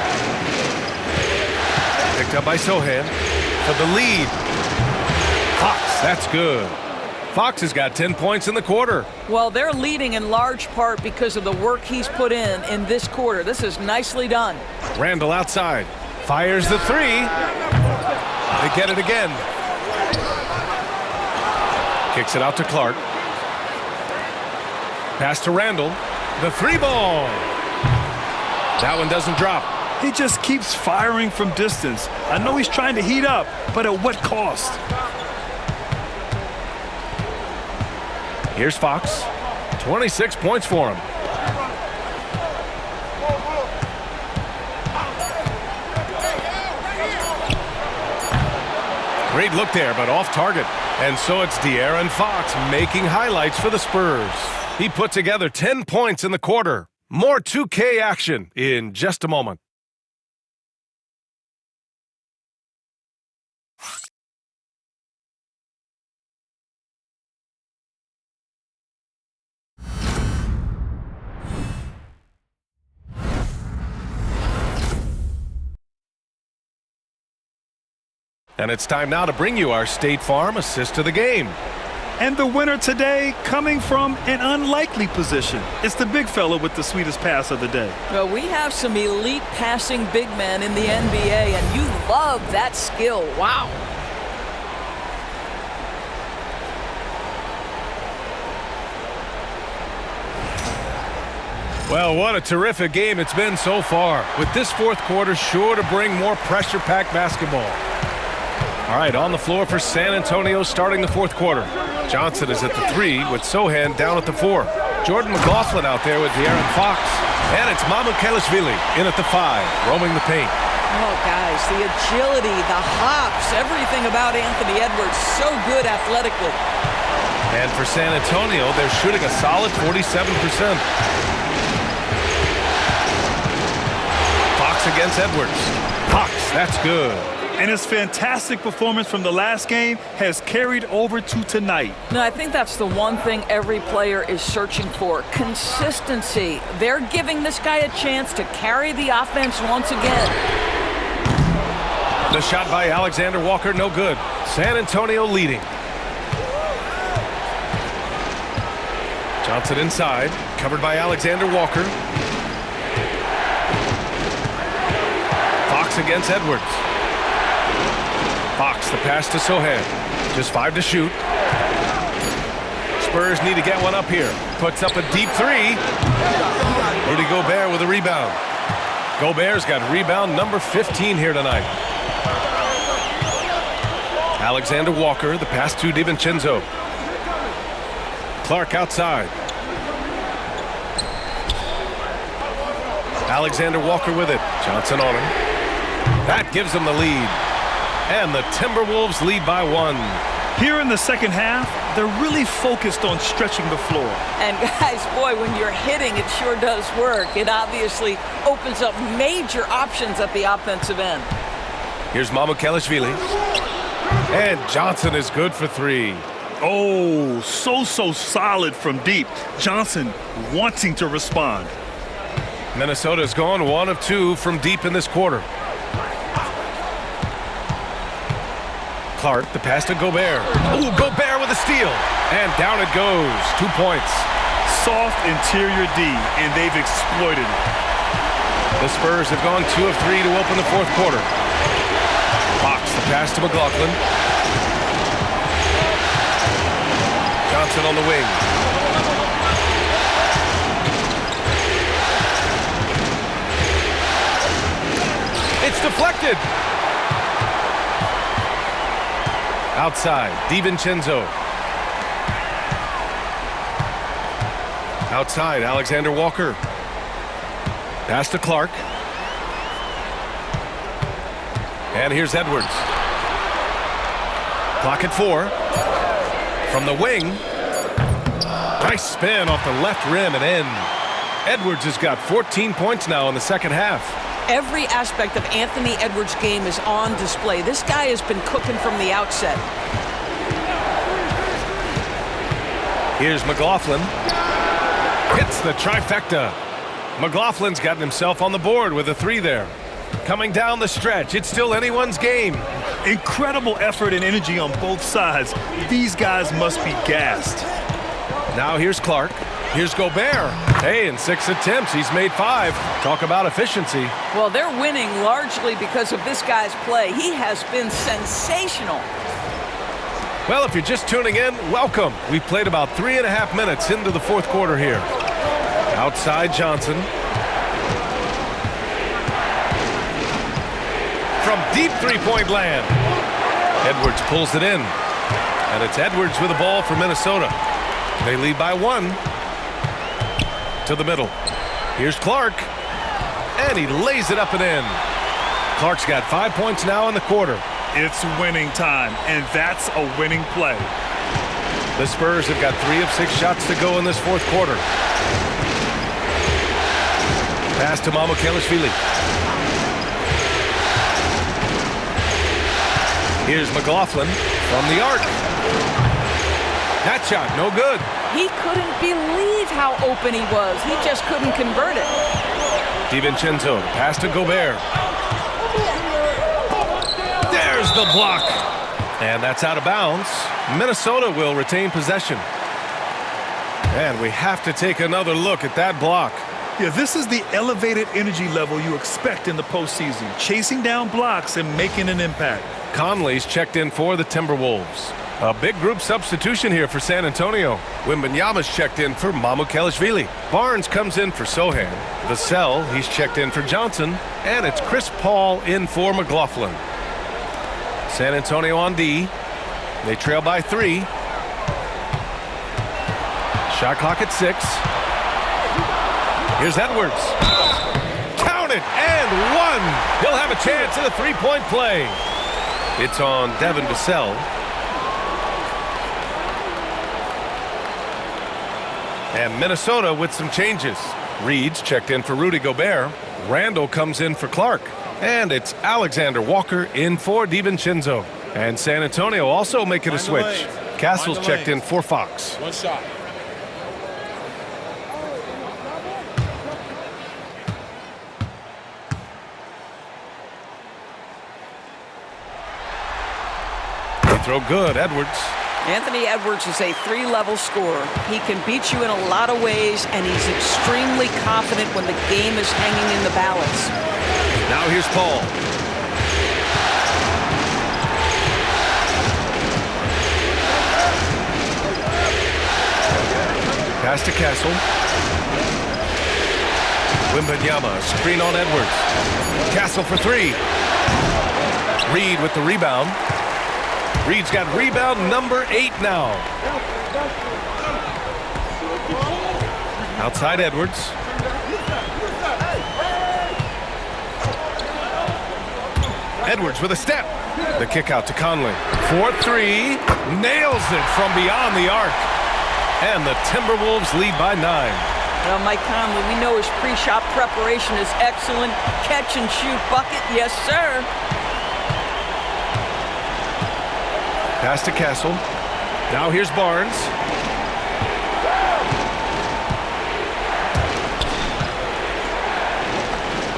Picked up by Sohan for the lead. Fox, that's good. Fox has got 10 points in the quarter. Well, they're leading in large part because of the work he's put in this quarter. This is nicely done. Randall outside. Fires the three. They get it again. Kicks it out to Clark. Pass to Randall. The three ball. That one doesn't drop. He just keeps firing from distance. I know he's trying to heat up, but at what cost? Here's Fox. 26 points for him. Great look there, but off target. And so it's De'Aaron Fox making highlights for the Spurs. He put together 10 points in the quarter. More 2K action in just a moment. And it's time now to bring you our State Farm assist to the game. And the winner today coming from an unlikely position. It's the big fella with the sweetest pass of the day. Well, we have some elite passing big men in the NBA, and you love that skill. Wow. Well, what a terrific game it's been so far, with this fourth quarter sure to bring more pressure-packed basketball. All right, on the floor for San Antonio starting the fourth quarter. Johnson is at the 3 with Sohan down at the 4. Jordan McLaughlin out there with De'Aaron Fox. And it's Mamu Kelishvili in at the 5, roaming the paint. Oh, guys, the agility, the hops, everything about Anthony Edwards, so good athletically. And for San Antonio, they're shooting a solid 47%. Fox against Edwards. Fox, that's good. And his fantastic performance from the last game has carried over to tonight. No, I think that's the one thing every player is searching for. Consistency. They're giving this guy a chance to carry the offense once again. The shot by Alexander Walker, no good. San Antonio leading. Johnson inside, covered by Alexander Walker. Fox against Edwards. Fox, the pass to Sohan. Just 5 to shoot. Spurs need to get one up here. Puts up a deep 3. Rudy Gobert with a rebound. Gobert's got rebound number 15 here tonight. Alexander Walker, the pass to DiVincenzo. Clark outside. Alexander Walker with it. Johnson on him. That gives them the lead. And the Timberwolves lead by 1. Here in the second half, they're really focused on stretching the floor. And guys, boy, when you're hitting, it sure does work. It obviously opens up major options at the offensive end. Here's Mamu Kelishvili. And Johnson is good for 3. Oh, so solid from deep. Johnson wanting to respond. Minnesota's gone 1 of 2 from deep in this quarter. Clark, the pass to Gobert. Ooh, Gobert with a steal. And down it goes. 2 points. Soft interior D, and they've exploited it. The Spurs have gone 2 of 3 to open the fourth quarter. Fox, the pass to McLaughlin. Johnson on the wing. It's deflected. Outside, DiVincenzo. Outside, Alexander Walker. Pass to Clark. And here's Edwards. Clock at 4. From the wing. Nice spin off the left rim and in. Edwards has got 14 points now in the second half. Every aspect of Anthony Edwards' game is on display. This guy has been cooking from the outset. Here's McLaughlin. Hits the trifecta. McLaughlin's gotten himself on the board with a 3 there. Coming down the stretch, it's still anyone's game. Incredible effort and energy on both sides. These guys must be gassed. Now here's Clark. Here's Gobert. Hey, in 6 attempts, he's made 5. Talk about efficiency. Well, they're winning largely because of this guy's play. He has been sensational. Well, if you're just tuning in, welcome. We've played about 3.5 minutes into the fourth quarter here. Outside Johnson. From deep three-point land. Edwards pulls it in. And it's Edwards with the ball for Minnesota. They lead by 1. To the middle. Here's Clark. And he lays it up and in. Clark's got 5 points now in the quarter. It's winning time, and that's a winning play. The Spurs have got 3 of 6 shots to go in this fourth quarter. Pass to Mamukelashvili. Here's McLaughlin from the arc. That shot, no good. He couldn't believe how open he was. He just couldn't convert it. DiVincenzo, pass to Gobert. There's the block. And that's out of bounds. Minnesota will retain possession. And we have to take another look at that block. Yeah, this is the elevated energy level you expect in the postseason. Chasing down blocks and making an impact. Conley's checked in for the Timberwolves. A big group substitution here for San Antonio. Wembanyama's checked in for Mamukelashvili. Barnes comes in for Sohan. Vassell, he's checked in for Johnson. And it's Chris Paul in for McLaughlin. San Antonio on D. They trail by 3. Shot clock at 6. Here's Edwards. Count it, and 1. He'll have a chance at a three-point play. It's on Devin Vassell. And Minnesota with some changes. Reed's checked in for Rudy Gobert. Randall comes in for Clark. And it's Alexander Walker in for DiVincenzo. And San Antonio also making a switch. Castle's checked in for Fox. One shot. They throw good, Edwards. Anthony Edwards is a 3-level scorer. He can beat you in a lot of ways, and he's extremely confident when the game is hanging in the balance. Now here's Paul. Pass to Castle. Wembanyama, screen on Edwards. Castle for 3. Reed with the rebound. Reed's got rebound number 8 now. Outside Edwards. Edwards with a step. The kick out to Conley. 4-3. Nails it from beyond the arc. And the Timberwolves lead by 9. Well, Mike Conley, we know his pre-shot preparation is excellent. Catch and shoot bucket, yes, sir. Pass to Castle. Now here's Barnes.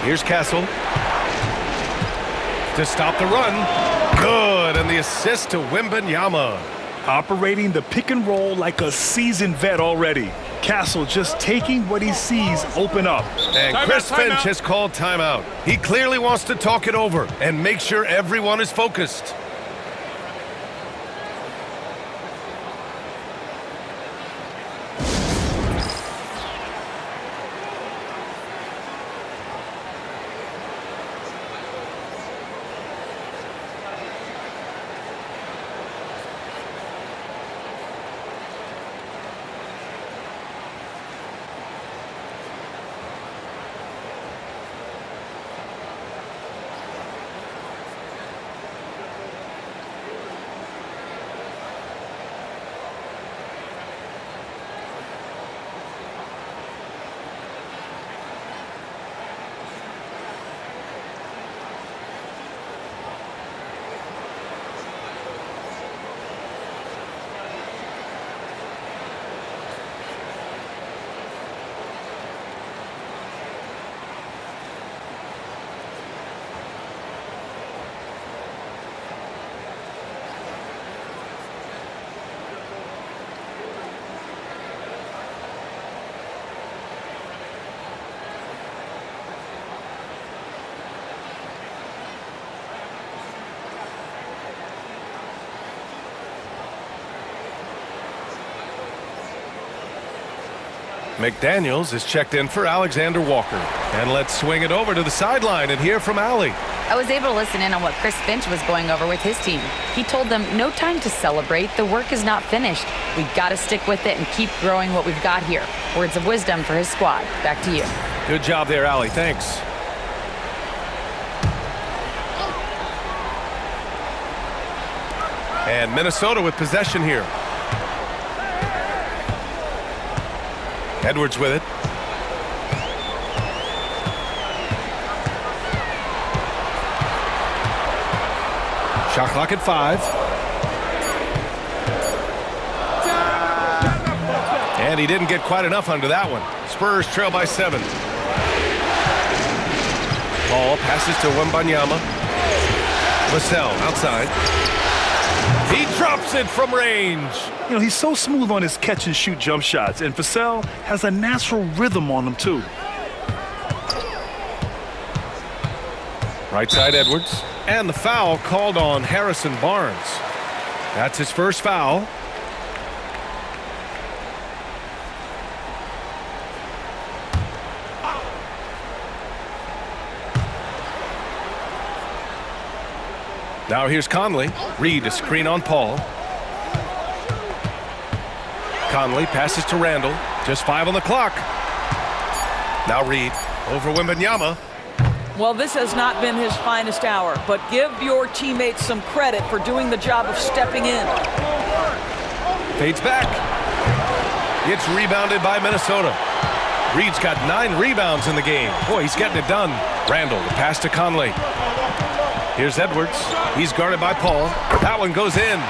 Here's Castle. To stop the run. Good, and the assist to Wembanyama. Operating the pick and roll like a seasoned vet already. Castle just taking what he sees open up. And Chris Finch has called timeout. He clearly wants to talk it over and make sure everyone is focused. McDaniels is checked in for Alexander Walker. And let's swing it over to the sideline and hear from Allie. I was able to listen in on what Chris Finch was going over with his team. He told them, no time to celebrate. The work is not finished. We got to stick with it and keep growing what we've got here. Words of wisdom for his squad. Back to you. Good job there, Allie. Thanks. And Minnesota with possession here. Edwards with it. Shot clock at 5. And he didn't get quite enough under that one. Spurs trail by 7. Ball passes to Wembanyama. Vassell outside. He drops it from range. You know, he's so smooth on his catch-and-shoot jump shots, and Vassell has a natural rhythm on him, too. Right side Edwards. And the foul called on Harrison Barnes. That's his first foul. Now here's Conley. Reed a screen on Paul. Conley passes to Randall. Just 5 on the clock. Now Reed over Wembanyama. Well, this has not been his finest hour, but give your teammates some credit for doing the job of stepping in. Fades back. It's rebounded by Minnesota. Reed's got 9 rebounds in the game. Boy, he's getting it done. Randall, the pass to Conley. Here's Edwards. He's guarded by Paul. That one goes in.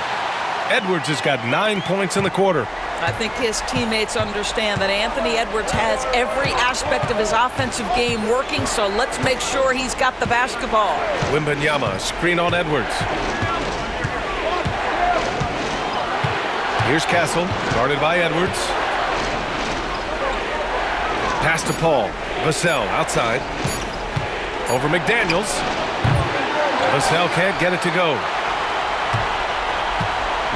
Edwards has got 9 points in the quarter. I think his teammates understand that Anthony Edwards has every aspect of his offensive game working, so let's make sure he's got the basketball. Wembanyama, screen on Edwards. Here's Castle, guarded by Edwards. Pass to Paul. Vassell outside. Over McDaniels. Vassell can't get it to go.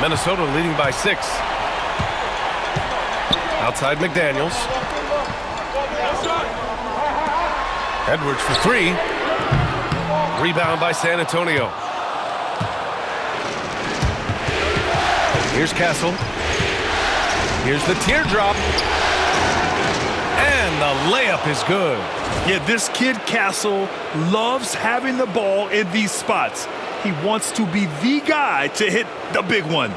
Minnesota leading by 6. Outside McDaniels. Edwards for 3. Rebound by San Antonio. Here's Castle. Here's the teardrop. And the layup is good. Yeah, this kid Castle loves having the ball in these spots. He wants to be the guy to hit the big one.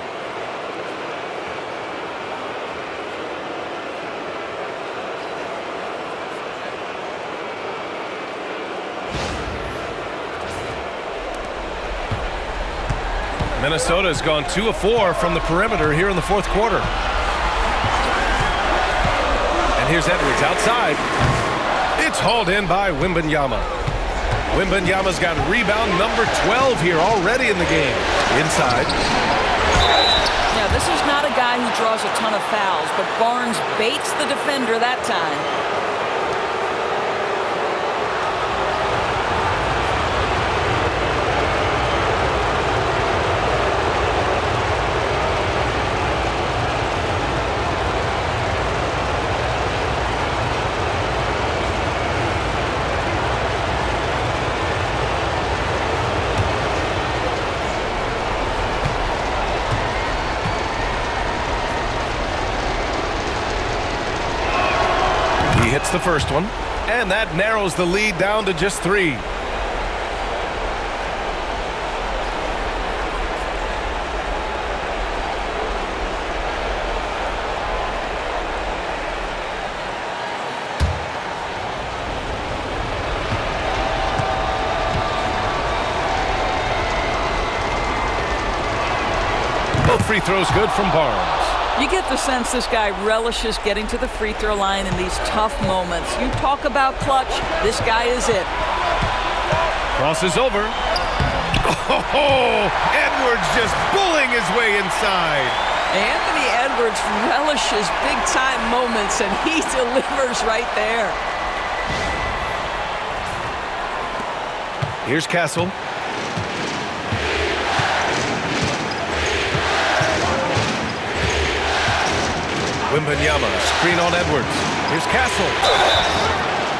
Minnesota has gone 2 of 4 from the perimeter here in the 4th quarter. And here's Edwards outside. It's hauled in by Wembanyama. Wembanyama's got rebound number 12 here already in the game. Inside. Yeah, this is not a guy who draws a ton of fouls, but Barnes baits the defender that time. Hits the first one, and that narrows the lead down to just 3. Both free throws good from Barnes. You get the sense this guy relishes getting to the free throw line in these tough moments. You talk about clutch, this guy is it. Crosses over. Oh, Edwards just bullying his way inside. Anthony Edwards relishes big-time moments, and he delivers right there. Here's Castle. Wembanyama, screen on Edwards. Here's Castle.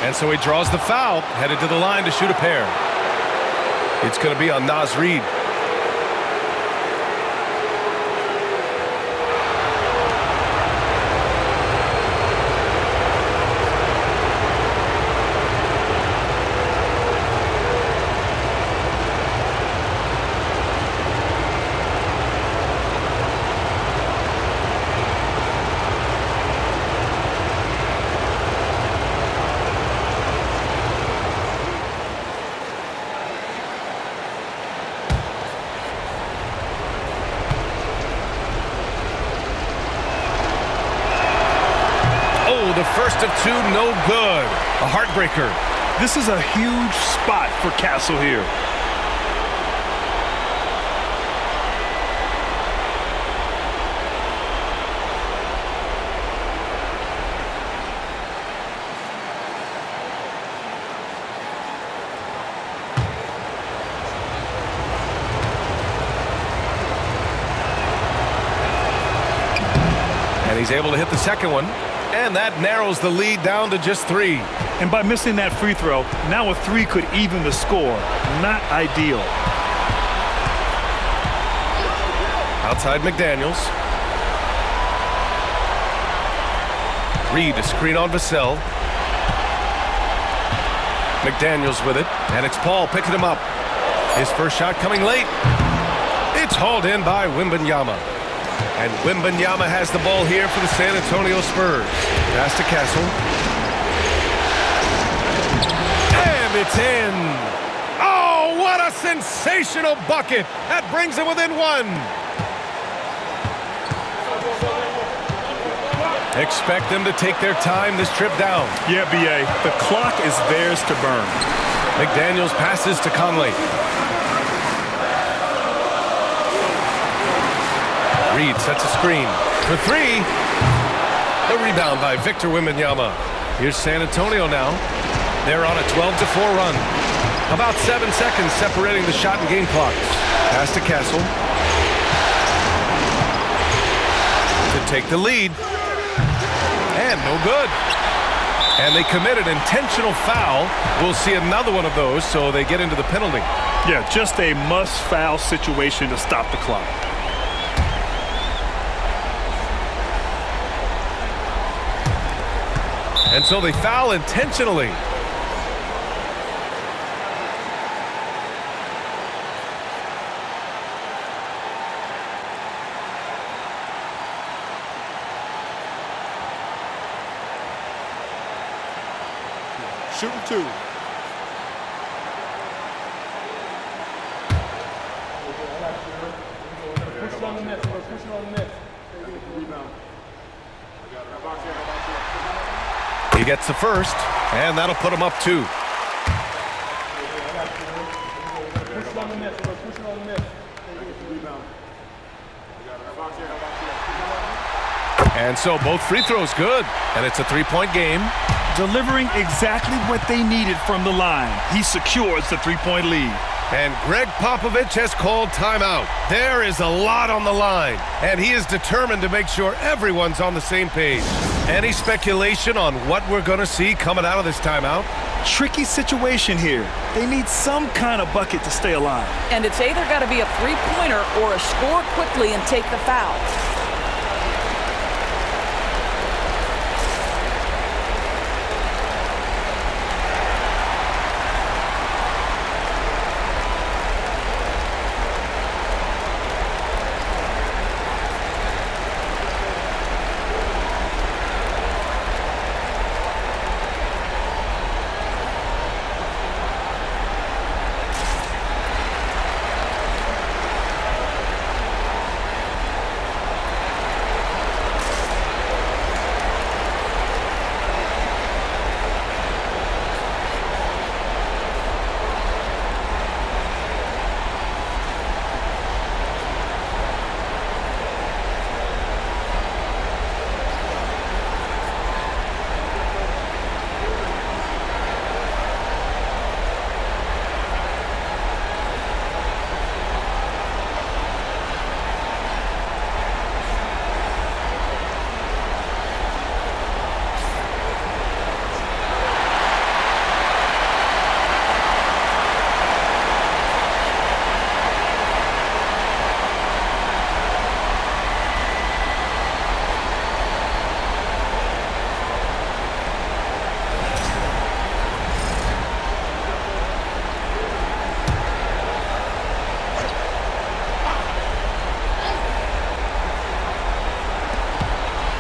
And so he draws the foul, headed to the line to shoot a pair. It's going to be on Naz Reid. The first of two, no good. A heartbreaker. This is a huge spot for Castle here. And he's able to hit the second one. And that narrows the lead down to just 3. And by missing that free throw, now a 3 could even the score. Not ideal. Outside McDaniels. Reid, a screen on Vassell. McDaniels with it. And it's Paul picking him up. His first shot coming late. It's hauled in by Wembanyama. And Wembanyama has the ball here for the San Antonio Spurs. Pass to Castle. And it's in. Oh, what a sensational bucket. That brings him within 1. Expect them to take their time this trip down. Yeah, B.A. The clock is theirs to burn. McDaniels passes to Conley. Reid sets a screen for 3. The rebound by Victor Wembanyama. Here's San Antonio now. They're on a 12-4 run. About 7 seconds separating the shot and game clocks. Pass to Castle. To take the lead. And no good. And they committed an intentional foul. We'll see another one of those, so they get into the penalty. Yeah, just a must-foul situation to stop the clock. And so they foul intentionally. Shooting 2. Push it on the net. Push it on the net. Rebound. He gets the first, and that'll put him up 2. Push it on the net. Push it on the net. Rebound. And so both free throws good, and it's a 3-point game. Delivering exactly what they needed from the line. He secures the 3-point lead. And Greg Popovich has called timeout. There is a lot on the line, and he is determined to make sure everyone's on the same page. Any speculation on what we're going to see coming out of this timeout? Tricky situation here. They need some kind of bucket to stay alive. And it's either got to be a three-pointer or a score quickly and take the foul.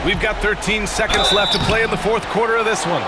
We've got 13 seconds left to play in the fourth quarter of this one.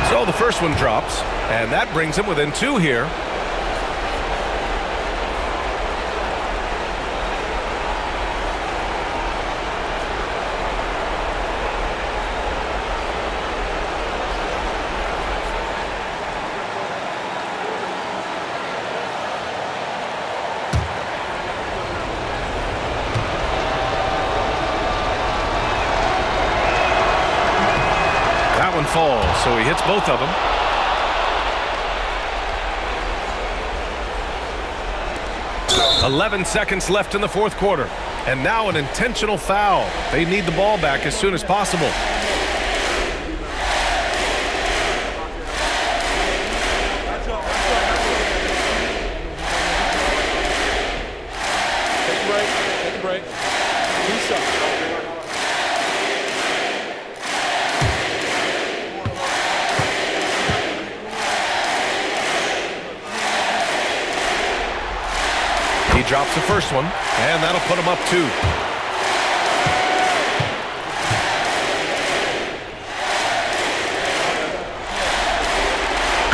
So the first one drops, and that brings him within 2 here. Falls, so he hits both of them. "11 seconds left in the fourth quarter, and now an intentional foul. They need the ball back as soon as possible. Take a break. 2 shots. He drops the first one, and that'll put him up 2.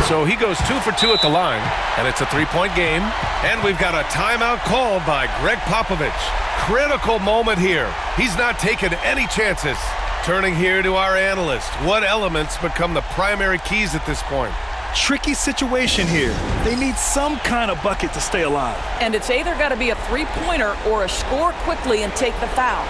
So he goes 2 for 2 at the line, and it's a 3-point game. And we've got a timeout called by Greg Popovich. Critical moment here. He's not taking any chances. Turning here to our analyst. What elements become the primary keys at this point? Tricky situation here. They need some kind of bucket to stay alive. And it's either got to be a three-pointer or a score quickly and take the foul.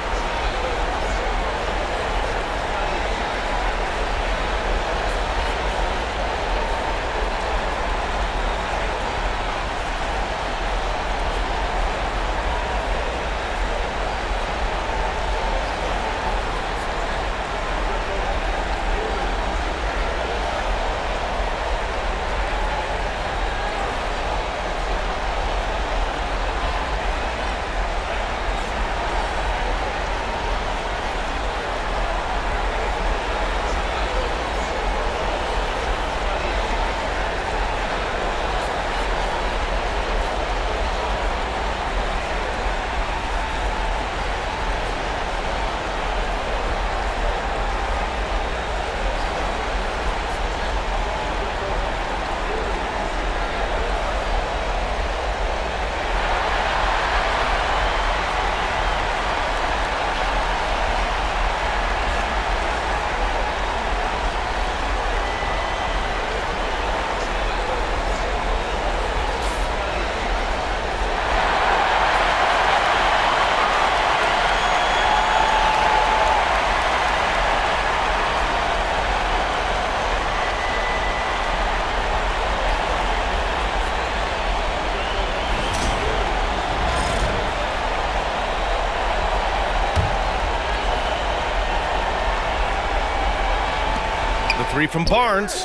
Three from Barnes.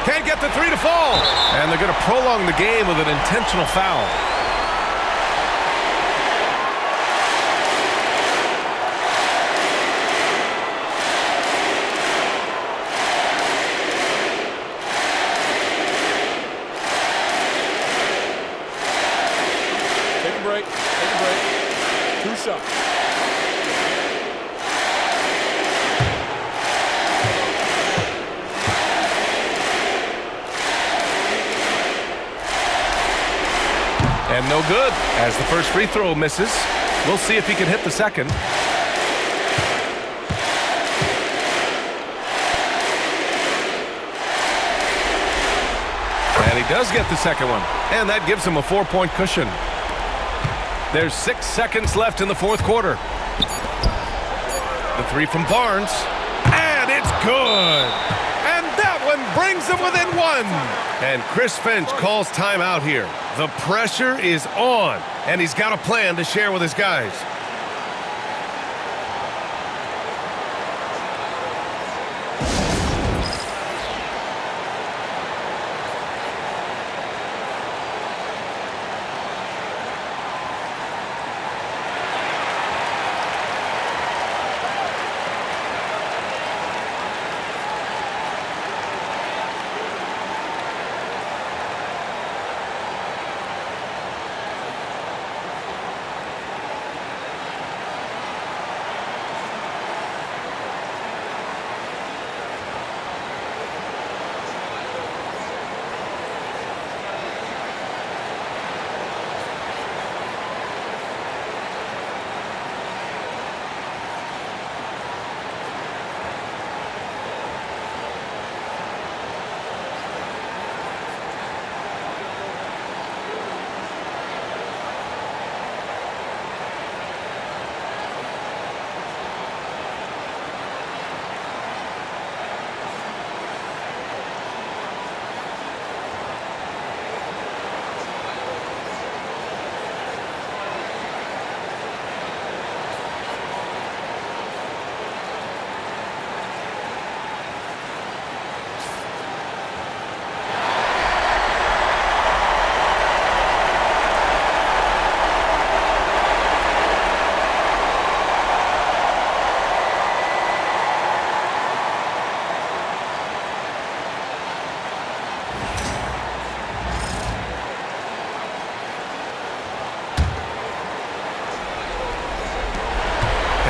Can't get the 3 to fall. And they're going to prolong the game with an intentional foul. Take a break. 2 shots. And no good, as the first free throw misses. We'll see if he can hit the second. And he does get the second one. And that gives him a 4-point cushion. There's 6 seconds left in the fourth quarter. The 3 from Barnes. And it's good. And that one brings them within one. And Chris Finch calls timeout here. The pressure is on, and he's got a plan to share with his guys.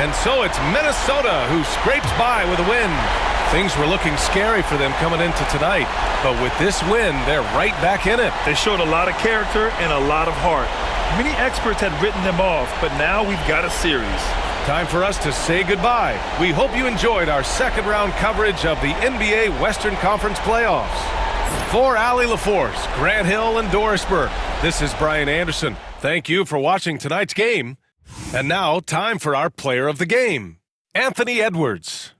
And so it's Minnesota who scrapes by with a win. Things were looking scary for them coming into tonight, but with this win, they're right back in it. They showed a lot of character and a lot of heart. Many experts had written them off, but now we've got a series. Time for us to say goodbye. We hope you enjoyed our second-round coverage of the NBA Western Conference playoffs. For Allie LaForce, Grant Hill, and Dorisburg, this is Brian Anderson. Thank you for watching tonight's game. And now, time for our player of the game, Anthony Edwards.